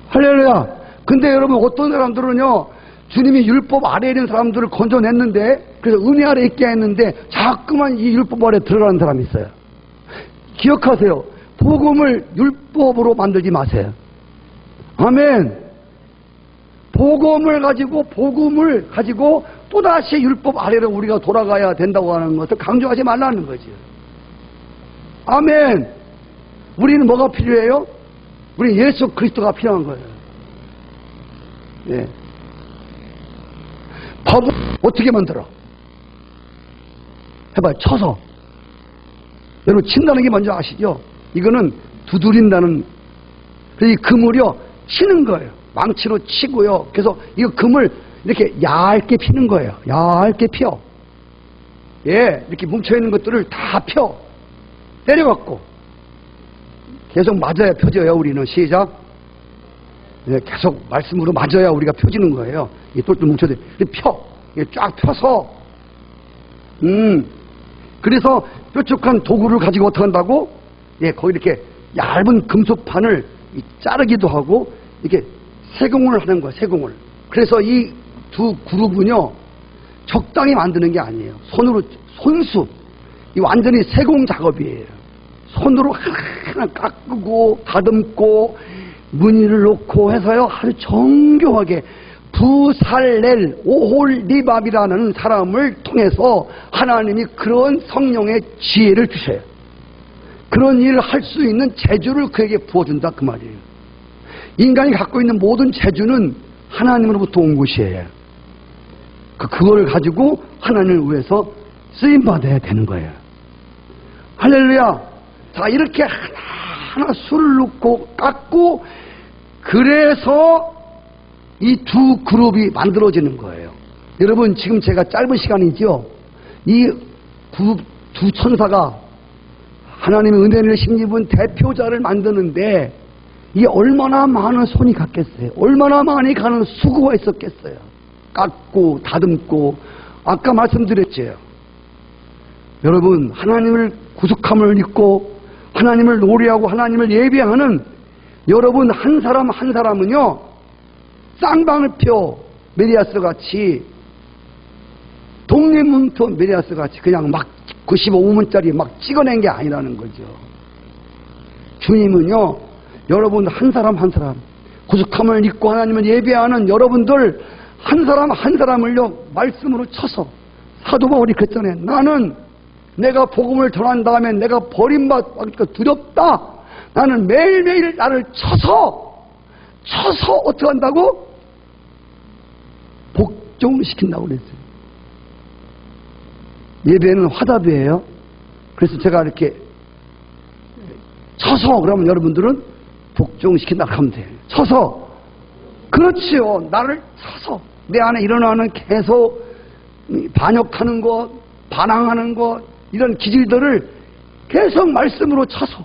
할렐루야. 근데 여러분, 어떤 사람들은요, 주님이 율법 아래에 있는 사람들을 건져냈는데, 그래서 은혜 아래 있게 했는데 자꾸만 이 율법 아래 들어가는 사람이 있어요. 기억하세요. 복음을 율법으로 만들지 마세요. 아멘. 복음을 가지고 또다시 율법 아래로 우리가 돌아가야 된다고 하는 것을 강조하지 말라는 거죠. 아멘. 우리는 뭐가 필요해요? 우리는 예수 그리스도가 필요한 거예요. 예. 법을 어떻게 만들어? 해봐요. 쳐서. 여러분, 친다는 게 뭔지 아시죠? 이거는 두드린다는, 이 그물이요, 치는 거예요. 망치로 치고요. 그래서 이 금을 이렇게 얇게 피는 거예요. 얇게 펴. 예, 이렇게 뭉쳐있는 것들을 다 펴. 때려갖고. 계속 맞아야 펴져요, 우리는. 시작. 예, 계속 말씀으로 맞아야 우리가 펴지는 거예요. 이 똘똘 뭉쳐져. 펴. 쫙 펴서. 그래서 뾰족한 도구를 가지고 어떻게 한다고? 예, 거기 이렇게 얇은 금속판을 자르기도 하고, 이렇게 세공을 하는 거예요, 세공을. 그래서 이 두 그룹은요, 적당히 만드는 게 아니에요. 손수. 이 완전히 세공 작업이에요. 손으로 하나 깎고, 다듬고, 무늬를 놓고 해서요, 아주 정교하게 부살렐 오홀리밥이라는 사람을 통해서 하나님이 그런 성령의 지혜를 주셔요. 그런 일을 할 수 있는 재주를 그에게 부어준다, 그 말이에요. 인간이 갖고 있는 모든 재주는 하나님으로부터 온 것이에요. 그걸 가지고 하나님을 위해서 쓰임받아야 되는 거예요. 할렐루야. 자, 이렇게 하나하나 술을 넣고 깎고, 그래서 이 두 그룹이 만들어지는 거예요. 여러분, 지금 제가 짧은 시간이죠. 이 두 천사가 하나님의 은혜를 힘입은 대표자를 만드는데 이게 얼마나 많은 손이 갔겠어요. 얼마나 많이 가는 수고가 있었겠어요. 깎고 다듬고. 아까 말씀드렸죠. 여러분, 하나님을 구속함을 믿고 하나님을 노래하고 하나님을 예배하는 여러분 한 사람 한 사람은요, 쌍방울 표 메리아스 같이, 독립문표 메리아스 같이 그냥 막 95문짜리 막 찍어낸 게 아니라는 거죠. 주님은요, 여러분 한 사람 한 사람, 구속함을 믿고 하나님을 예배하는 여러분들 한 사람 한 사람을요, 말씀으로 쳐서, 사도 바울이 그랬잖아요. 나는 내가 복음을 전한 다음에 내가 버림받으니까 두렵다. 나는 매일매일 나를 쳐서 어떻게 한다고? 복종시킨다고 그랬어요. 예배는 화답이에요. 그래서 제가 이렇게 쳐서 그러면 여러분들은 복종시킨다고 하면 돼요. 쳐서. 그렇지요. 나를 쳐서. 내 안에 일어나는 계속 반역하는 것, 반항하는 것, 이런 기질들을 계속 말씀으로 쳐서,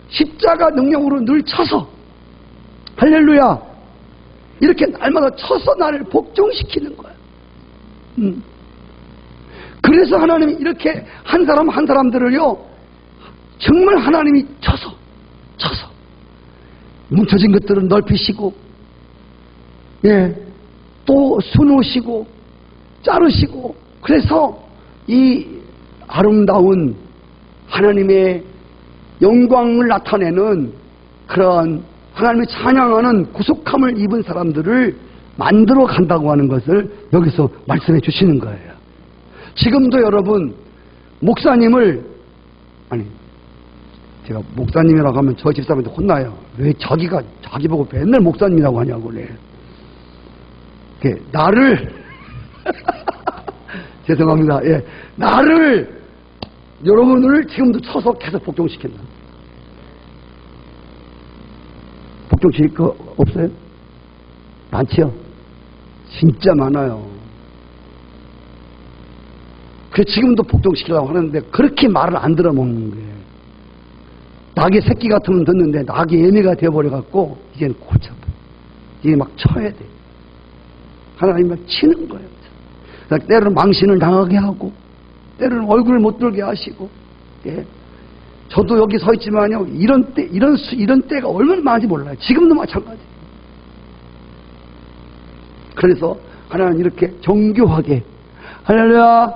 십자가 능력으로 늘 쳐서, 할렐루야, 이렇게 날마다 쳐서 나를 복종시키는 거야. 그래서 하나님이 이렇게 한 사람 한 사람들을요, 정말 하나님이 쳐서 뭉쳐진 것들은 넓히시고, 예, 또 수놓으시고 자르시고, 그래서 이 아름다운 하나님의 영광을 나타내는 그런 하나님의 찬양하는 구속함을 입은 사람들을 만들어 간다고 하는 것을 여기서 말씀해 주시는 거예요. 지금도 여러분, 목사님을, 아니, 제가 목사님이라고 하면 저 집사람한테 혼나요. 왜 자기 보고 맨날 목사님이라고 하냐고 그래. 나를 죄송합니다. 예, 나를, 여러분을 지금도 쳐서 계속 복종시킨다. 복종시킬 거 없어요? 많지요? 진짜 많아요. 그래서 지금도 복종시키려고 하는데 그렇게 말을 안 들어먹는 거예요. 낙의 새끼 같으면 듣는데 낙의 애미가 되어버려갖고 이제는 골치 아파. 이게 막 쳐야 돼. 하나님을 치는 거예요. 때로는 망신을 당하게 하고, 때로는 얼굴을 못 들게 하시고, 예. 저도 여기 서 있지만요, 이런 때가 얼마나 많은지 몰라요. 지금도 마찬가지. 그래서 하나님 이렇게 정교하게, 할렐루야,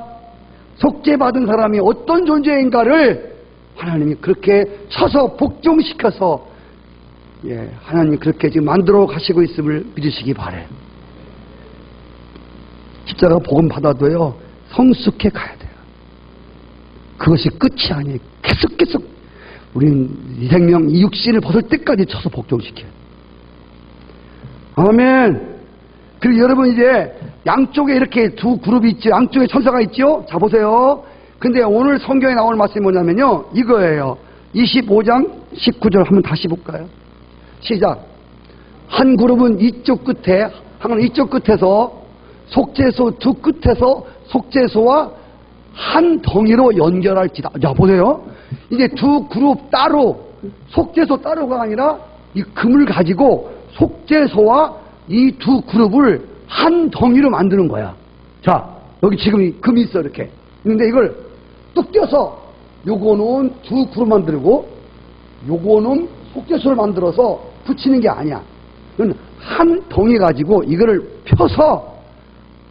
속죄받은 사람이 어떤 존재인가를 하나님이 그렇게 쳐서 복종시켜서, 예, 하나님이 그렇게 지금 만들어 가시고 있음을 믿으시기 바라요. 십자가 복음 받아도요, 성숙해 가야 돼요. 그것이 끝이 아니에요. 계속 우리는 이 생명, 이 육신을 벗을 때까지 쳐서 복종시켜요. 아멘. 그리고 여러분, 이제 양쪽에 이렇게 두 그룹이 있죠. 양쪽에 천사가 있죠. 자, 보세요. 근데 오늘 성경에 나올 말씀이 뭐냐면요, 이거예요. 25장 19절 한번 다시 볼까요? 시작. 한 그룹은 이쪽 끝에, 한 이쪽 끝에서, 속죄소 두 끝에서 속죄소와 한 덩이로 연결할지다. 자, 보세요. 이제 두 그룹 따로, 속죄소 따로가 아니라 이 금을 가지고 속죄소와 이 두 그룹을 한 덩이로 만드는 거야. 자, 여기 지금 이 금이 있어, 이렇게. 근데 이걸 뚝 떼서 요거는 두 그룹 만들고 요거는 속죄소를 만들어서 붙이는 게 아니야. 이건 한 덩이 가지고 이거를 펴서,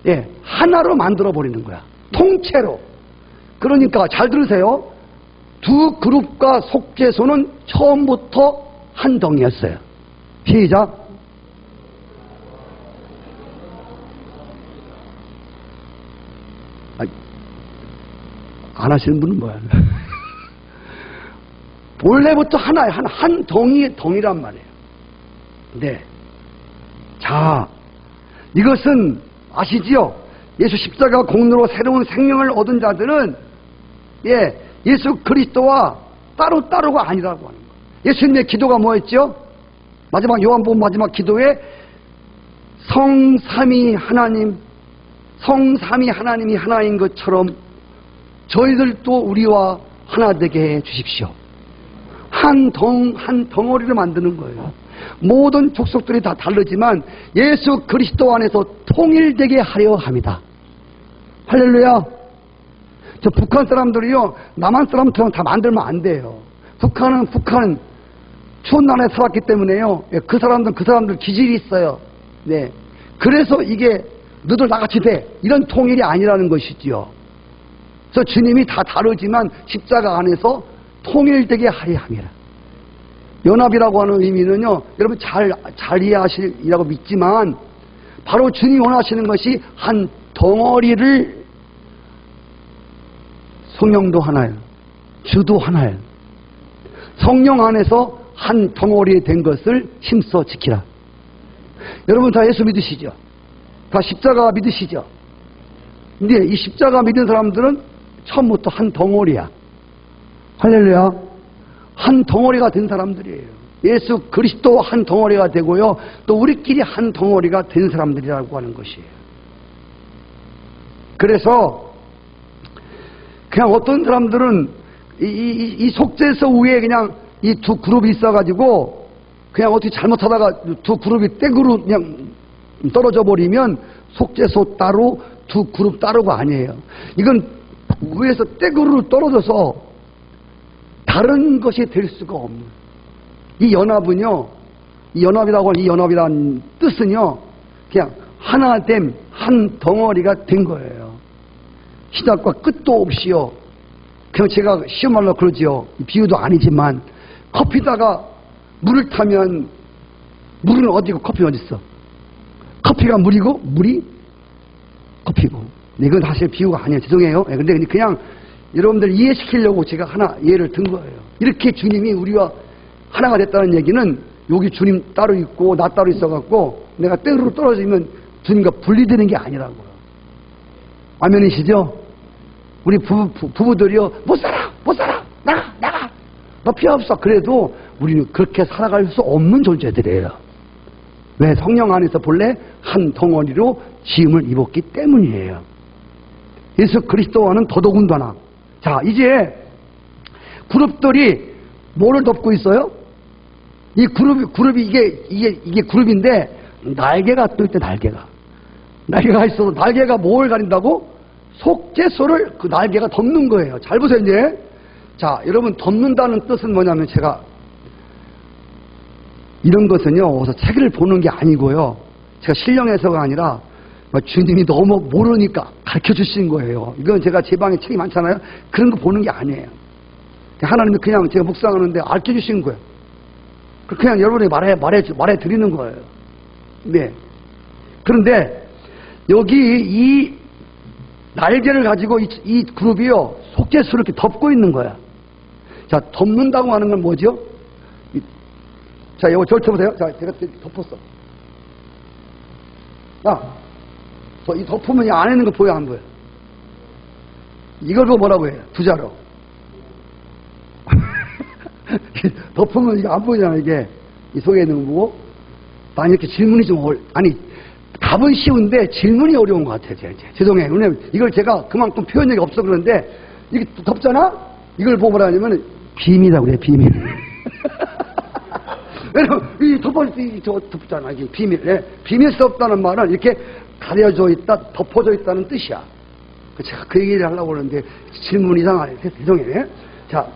예, 하나로 만들어 버리는 거야. 통째로. 그러니까 잘 들으세요. 두 그룹과 속죄소는 처음부터 한 덩이였어요. 시작. 안 하시는 분은 뭐야? 본래부터 하나예요. 한 덩이란 말이에요. 네. 자, 이것은 아시지요? 예수 십자가 공로로 새로운 생명을 얻은 자들은, 예, 예수 그리스도와 따로가 아니라고 하는 거예요. 예수님의 기도가 뭐였죠? 마지막 요한복음 마지막 기도에 성삼위 하나님이 하나인 것처럼 저희들도 우리와 하나 되게 해 주십시오. 한 덩어리를 만드는 거예요. 모든 족속들이 다 다르지만 예수 그리스도 안에서 통일되게 하려 합니다. 할렐루야. 저 북한 사람들이요, 남한 사람처럼 다 만들면 안 돼요. 북한은 추운 나라에 살았기 때문에요. 그 사람들 기질이 있어요. 네. 그래서 이게 너들 나같이 돼. 이런 통일이 아니라는 것이지요. 그래서 주님이 다 다르지만 십자가 안에서 통일되게 하려 함이라. 연합이라고 하는 의미는요, 여러분 잘 이해하시리라고 믿지만, 바로 주님이 원하시는 것이 한 덩어리를, 성령도 하나예요. 주도 하나예요. 성령 안에서 한 덩어리 된 것을 힘써 지키라. 여러분 다 예수 믿으시죠? 다 십자가 믿으시죠? 근데 이 십자가 믿는 사람들은 처음부터 한 덩어리야. 할렐루야. 한 덩어리가 된 사람들이에요. 예수 그리스도 한 덩어리가 되고요, 또 우리끼리 한 덩어리가 된 사람들이라고 하는 것이에요. 그래서 그냥 어떤 사람들은 이 속죄서 위에 그냥 이 두 그룹이 있어가지고 그냥 어떻게 잘못하다가 두 그룹이 떼그로 그냥 떨어져 버리면 속죄소 따로 두 그룹 따로가 아니에요. 이건 위에서 떼그로 떨어져서 다른 것이 될 수가 없는, 이 연합은요, 이 연합이라고 하는 이 연합이라는 뜻은요, 그냥 하나됨, 한 덩어리가 된 거예요. 시작과 끝도 없이요. 그냥 제가 쉬운 말로 그러지요. 비유도 아니지만, 커피다가 물을 타면 물은 어디고 커피는 어디 있어? 커피가 물이고 물이 커피고. 이건 사실 비유가 아니에요. 죄송해요. 근데 그냥 여러분들 이해시키려고 제가 하나 예를 든 거예요. 이렇게 주님이 우리와 하나가 됐다는 얘기는, 여기 주님 따로 있고 나 따로 있어갖고 내가 땡으로 떨어지면 주님과 분리되는 게 아니라고요. 아멘이시죠? 우리 부부들이요, 못 살아! 나가! 너 필요 없어. 그래도 우리는 그렇게 살아갈 수 없는 존재들이에요. 왜? 성령 안에서 본래 한 덩어리로 지음을 입었기 때문이에요. 예수 그리스도와는 더더군다나. 자, 이제 그룹들이 뭐를 덮고 있어요? 이 그룹이 이게 그룹인데, 날개가 또 있대. 날개가 있어서, 날개가 뭘 가린다고? 속죄소를 그 날개가 덮는 거예요. 잘 보세요. 이제 자, 여러분, 덮는다는 뜻은 뭐냐면, 제가 이런 것은요, 어서 책을 보는 게 아니고요, 제가 신령 해서가 아니라 주님이 너무 모르니까 가르쳐 주신 거예요. 이건 제가 제 방에 책이 많잖아요. 그런 거 보는 게 아니에요. 하나님이 그냥 제가 묵상하는데 알려 주신 거예요. 그냥 여러분이 말해 드리는 거예요. 네. 그런데 여기 이 날개를 가지고 이 그룹이요, 속죄수를 이렇게 덮고 있는 거야. 자, 덮는다고 하는 건 뭐죠? 자, 이거 절쳐보세요. 자, 제가 덮었어. 야, 이 덮으면 이 안에 있는 거 보여, 안 보여? 이걸 보고 뭐라고 해요? 두자로. 덮으면 이게 안 보이잖아, 이게. 이 속에 있는 거 보고. 난 이렇게 질문이 좀 아니, 답은 쉬운데 질문이 어려운 것 같아요, 제가. 죄송해요. 왜냐면 이걸 제가 그만큼 표현력이 없어 그러는데, 이게 덮잖아? 이걸 보고 뭐라 하냐면, 비밀이라고 그래, 비밀. 왜냐면, 이 덮잖아, 이게 비밀. 네? 비밀스럽다는 말은 이렇게 가려져 있다, 덮어져 있다는 뜻이야. 제가 그 얘기를 하려고 그러는데, 질문 이상하네. 죄송해요. 자.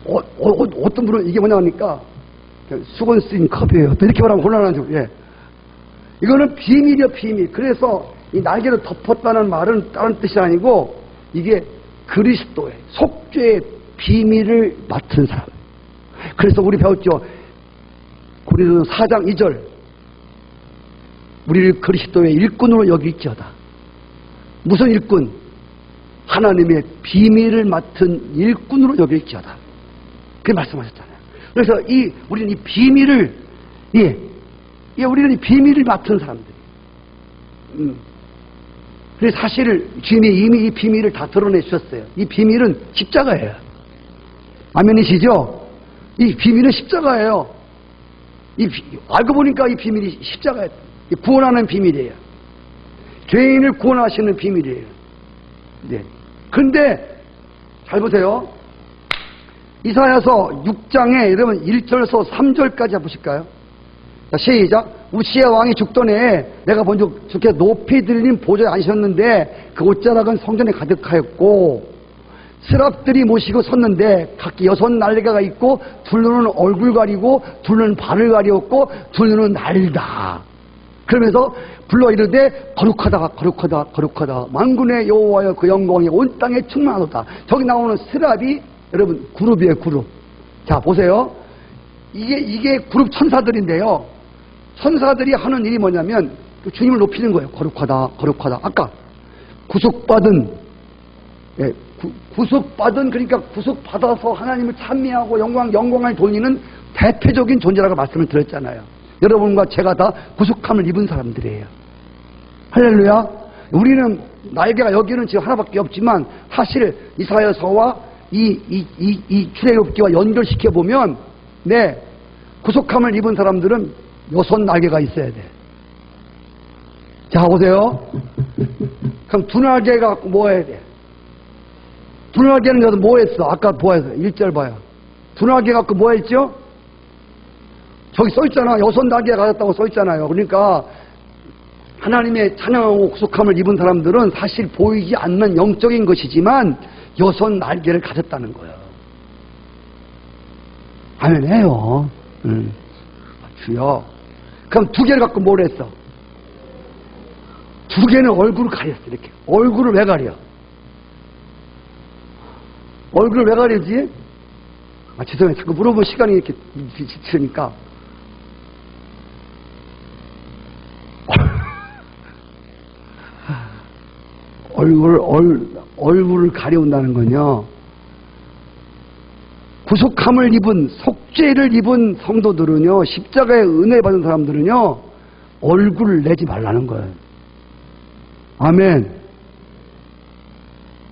어떤 분은 이게 뭐냐 하니까, 수건 쓰인 컵이에요. 또 이렇게 말하면 곤란하죠. 예. 이거는 비밀이요, 비밀. 그래서 이 날개를 덮었다는 말은 다른 뜻이 아니고, 이게 그리스도의 속죄의 비밀을 맡은 사람. 그래서 우리 배웠죠. 고린도서 4장 2절. 우리를 그리스도의 일꾼으로 여길지어다. 무슨 일꾼? 하나님의 비밀을 맡은 일꾼으로 여길지어다. 그렇게 말씀하셨잖아요. 그래서 우리는 이 비밀을, 우리는 이 비밀을 맡은 사람들. 그래서 사실 주님이 이미 이 비밀을 다 드러내 주셨어요. 이 비밀은 십자가예요. 아멘이시죠? 이 비밀은 십자가예요. 알고 보니까 이 비밀이 십자가예요. 구원하는 비밀이에요. 죄인을 구원하시는 비밀이에요. 네. 근데 잘 보세요. 이사야서 6장에 여러분 1절에서 3절까지 보실까요? 자, 시작. 우시야 왕이 죽던 해에 내가 먼저 저렇게 높이 들린 보좌에 앉으셨는데 그 옷자락은 성전에 가득하였고 스랍들이 모시고 섰는데 각기 6날개가 있고 둘 눈은 얼굴 가리고 둘 눈은 발을 가리었고 둘 눈은 날다. 그러면서 불러 이르되 거룩하다 거룩하다 거룩하다 만군의 여호와여 그 영광이 온 땅에 충만하도다. 저기 나오는 스랍이 여러분 그룹이에요. 그룹. 자 보세요. 이게 그룹 천사들인데요. 천사들이 하는 일이 뭐냐면 주님을 높이는 거예요. 거룩하다 거룩하다. 아까 구속받은 구속받은 그러니까 구속받아서 하나님을 찬미하고 영광을 돌리는 대표적인 존재라고 말씀을 드렸잖아요. 여러분과 제가 다 구속함을 입은 사람들이에요. 할렐루야. 우리는 날개가 여기는 지금 하나밖에 없지만 사실 이사야서와 이 출애굽기와 연결시켜 보면 구속함을 입은 사람들은 6날개가 있어야 돼. 자 보세요. 그럼 2날개가 뭐 해야 돼? 2날개는 여기서 뭐 했어? 아까 보았어요. 1절 봐요. 2날개 갖고 뭐 했죠? 저기 써있잖아. 6날개가 가졌다고 써있잖아요. 그러니까 하나님의 찬양하고 구속함을 입은 사람들은 사실 보이지 않는 영적인 것이지만 6날개를 가졌다는 거예요. 아멘 해요. 주여. 그럼 2개를 갖고 뭘 했어? 2개는 얼굴을 가렸어. 이렇게. 얼굴을 왜 가려? 얼굴을 왜 가리지? 죄송해요. 자꾸 물어볼 시간이 이렇게 지치니까. 얼굴을 가려운다는 건요. 구속함을 입은, 속죄를 입은 성도들은요, 십자가의 은혜 받은 사람들은요, 얼굴을 내지 말라는 거예요. 아멘.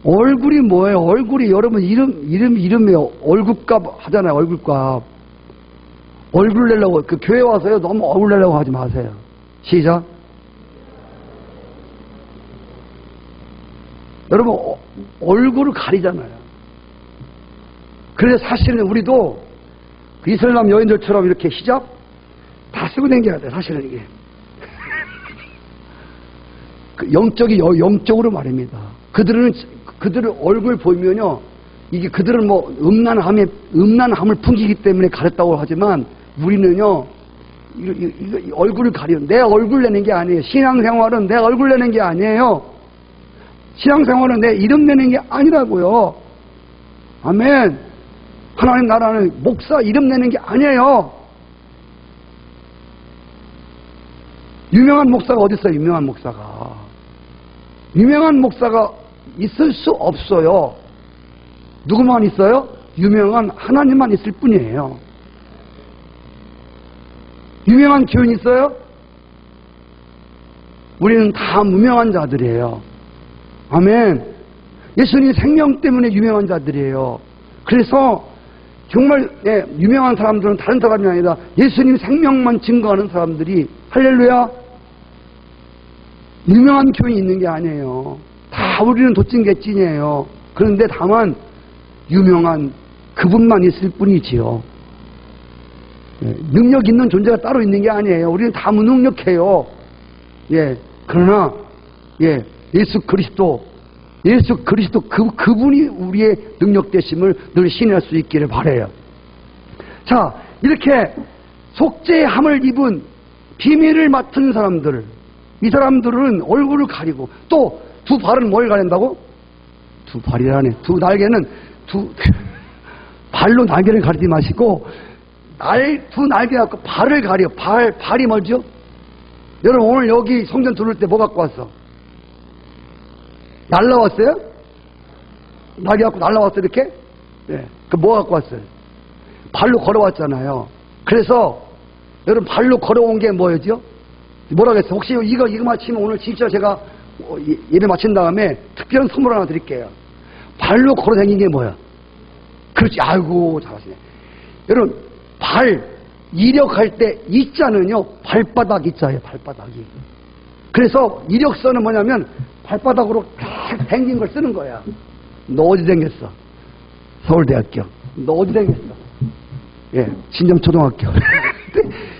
얼굴이 뭐예요? 얼굴이 여러분 이름이에요. 얼굴값 하잖아요. 얼굴값. 얼굴 내려고 그 교회 와서요 너무 얼굴 내려고 하지 마세요. 시작. 여러분 얼굴을 가리잖아요. 그래서 사실은 우리도 그 이슬람 여인들처럼 이렇게 히잡 다 쓰고 다녀야 돼. 사실은 이게 그 영적으로 말입니다. 그들은 얼굴 보이면요, 이게 그들은 뭐 음란함을 풍기기 때문에 가렸다고 하지만 우리는요, 이거 얼굴을 가리는, 내 얼굴 내는 게 아니에요. 신앙생활은 내 얼굴 내는 게 아니에요. 신앙생활은 내 이름 내는 게 아니라고요. 아멘. 하나님 나라는 목사 이름 내는 게 아니에요. 유명한 목사가 어디 있어요? 유명한 목사가. 유명한 목사가 있을 수 없어요. 누구만 있어요? 유명한 하나님만 있을 뿐이에요. 유명한 교인 있어요? 우리는 다 무명한 자들이에요. 아멘. 예수님 생명 때문에 유명한 자들이에요. 그래서 정말 유명한 사람들은 다른 사람이 아니라 예수님 생명만 증거하는 사람들이, 할렐루야, 유명한 교인이 있는 게 아니에요. 다 우리는 도찐개찐이에요. 그런데 다만 유명한 그분만 있을 뿐이지요. 능력 있는 존재가 따로 있는 게 아니에요. 우리는 다 무능력해요. 그러나 예수 그리스도 그분이 우리의 능력 되심을 늘 신뢰할 수 있기를 바라요. 자, 이렇게 속죄함을 입은 비밀을 맡은 사람들, 이 사람들은 얼굴을 가리고, 또 두 발은 뭘 가린다고? 두 발이라네. 두 날개는 발로 날개를 가리지 마시고 두 날개 갖고 발을 가려. 발이 뭐죠? 여러분 오늘 여기 성전 들어올 때 뭐 갖고 왔어? 날라왔어요? 날개 갖고 날라왔어 이렇게? 그 뭐 갖고 왔어요? 발로 걸어왔잖아요. 그래서 여러분 발로 걸어온 게 뭐였죠? 뭐라고 했어? 혹시 이거 마치면 오늘 진짜 제가 예배 마친 다음에 특별한 선물 하나 드릴게요. 발로 걸어 다니는 게 뭐야? 그렇지. 아이고 잘하시네. 여러분 발 이력할 때 이자는요 발바닥 이자예요. 발바닥이. 그래서 이력서는 뭐냐면 발바닥으로 탁 당긴 걸 쓰는 거야. 너 어디 댕겼어? 서울대학교. 너 어디 다니겠어? 예, 신점초등학교.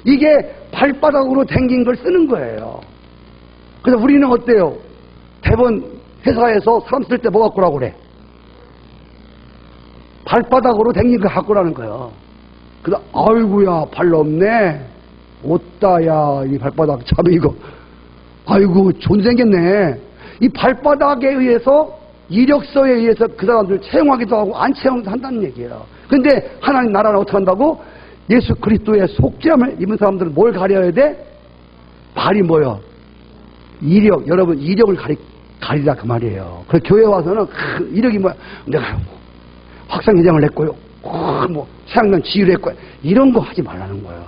이게 발바닥으로 댕긴 걸 쓰는 거예요. 그래서 우리는 어때요? 대번 회사에서 사람 쓸 때 뭐 갖고 라고 그래? 발바닥으로 댕긴 거 갖고 라는 거예요. 그래서 아이고야 발 없네. 못다야 이 발바닥 참 이거. 아이고 좋은 생겼네. 이 발바닥에 의해서 이력서에 의해서 그 사람들 채용하기도 하고 안 채용도 한다는 얘기예요. 근데 하나님 나라는 어떻게 한다고? 예수 그리스도의 속죄함을 입은 사람들은 뭘 가려야 돼? 발이 뭐요? 이력. 여러분 이력을 가리라 그 말이에요. 그 교회 와서는 이력이 뭐야? 내가 학생회장을 했고요. 뭐 최양단 지휘를 했고요. 이런 거 하지 말라는 거예요.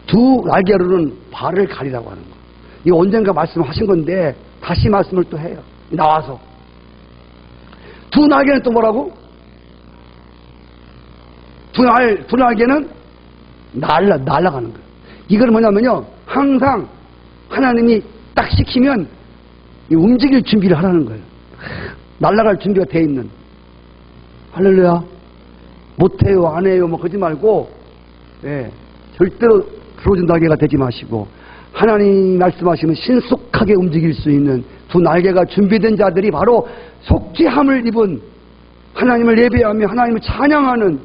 두 날개로는 발을 가리라고 하는 거예요. 이거 언젠가 말씀하신 건데 다시 말씀을 또 해요. 나와서 두 날개는 또 뭐라고? 두 날개는 날아가는 거예요. 이건 뭐냐면요, 항상 하나님이 딱 시키면 움직일 준비를 하라는 거예요. 날아갈 준비가 돼 있는. 할렐루야. 못해요, 안 해요, 뭐 그러지 말고, 예, 절대로 부러진 날개가 되지 마시고, 하나님 말씀하시면 신속하게 움직일 수 있는 두 날개가 준비된 자들이 바로 속죄함을 입은 하나님을 예배하며 하나님을 찬양하는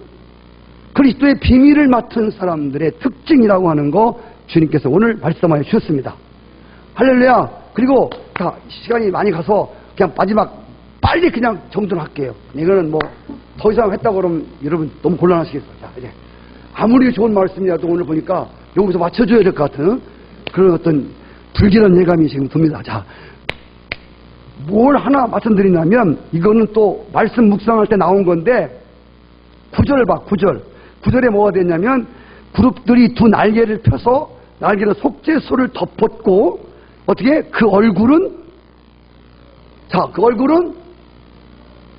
그리스도의 비밀을 맡은 사람들의 특징이라고 하는 거 주님께서 오늘 말씀하여 주셨습니다. 할렐루야. 그리고 다 시간이 많이 가서 그냥 마지막 빨리 그냥 정돈할게요. 이거는 뭐 더 이상 했다고 그러면 여러분 너무 곤란하시겠어요. 자, 이제 아무리 좋은 말씀이라도 오늘 보니까 여기서 맞춰줘야 될 것 같은 그런 어떤 불길한 예감이 지금 듭니다. 자, 뭘 하나 말씀드리냐면 이거는 또 말씀 묵상할 때 나온 건데 9절 봐, 9절. 9절에 뭐가 됐냐면 그룹들이 두 날개를 펴서 날개로 속죄소를 덮었고 어떻게? 그 얼굴은 자, 그 얼굴은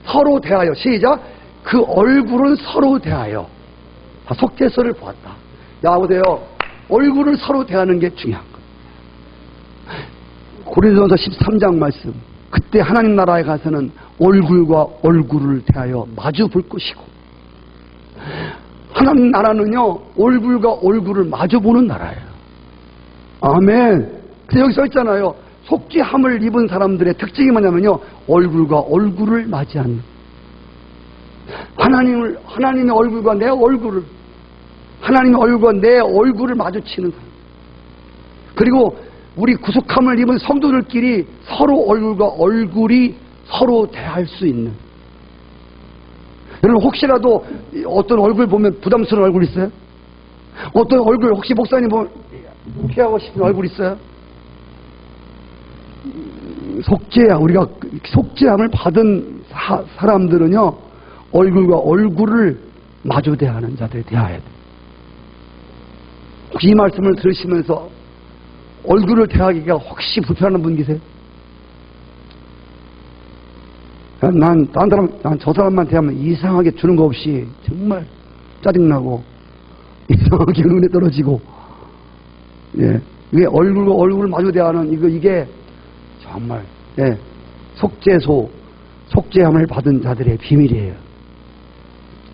서로 대하여 시작. 그 얼굴은 서로 대하여 속죄소를 보았다. 야, 보세요. 얼굴을 서로 대하는 게 중요한 거예요. 고린도전서 13장 말씀. 그때 하나님 나라에 가서는 얼굴과 얼굴을 대하여 마주 볼 것이고 하나님 나라는요 얼굴과 얼굴을 마주 보는 나라예요. 아멘. 그래서 여기 써 있잖아요. 속죄함을 입은 사람들의 특징이 뭐냐면요 얼굴과 얼굴을 맞이하는 하나님의 얼굴과 내 얼굴을 하나님의 얼굴과 내 얼굴을 마주치는 사람. 그리고 우리 구속함을 입은 성도들끼리 서로 얼굴과 얼굴이 서로 대할 수 있는. 여러분 혹시라도 어떤 얼굴 보면 부담스러운 얼굴 있어요? 어떤 얼굴 혹시 목사님 보면 피하고 싶은 얼굴 있어요? 속죄야. 우리가 속죄함을 받은 사람들은요 얼굴과 얼굴을 마주 대하는 자들에 대하여 돼. 혹시 이 말씀을 들으시면서 얼굴을 대하기가 혹시 불편한 분 계세요? 난 저 사람만 대하면 이상하게 주는 거 없이 정말 짜증나고 이상하게 눈에 떨어지고, 예, 이게 얼굴과 얼굴을 마주 대하는 이게 정말 예, 속죄함을 받은 자들의 비밀이에요.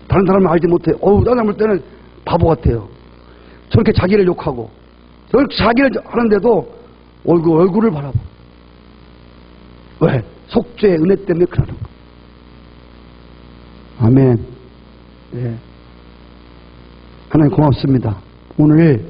다른 사람은 알지 못해요. 다른 사람 볼 때는 바보 같아요. 저렇게 자기를 욕하고 저렇게 자기를 하는데도 얼굴을 바라봐. 왜? 속죄의 은혜 때문에 그러는 거. 아멘. 예. 하나님 고맙습니다. 오늘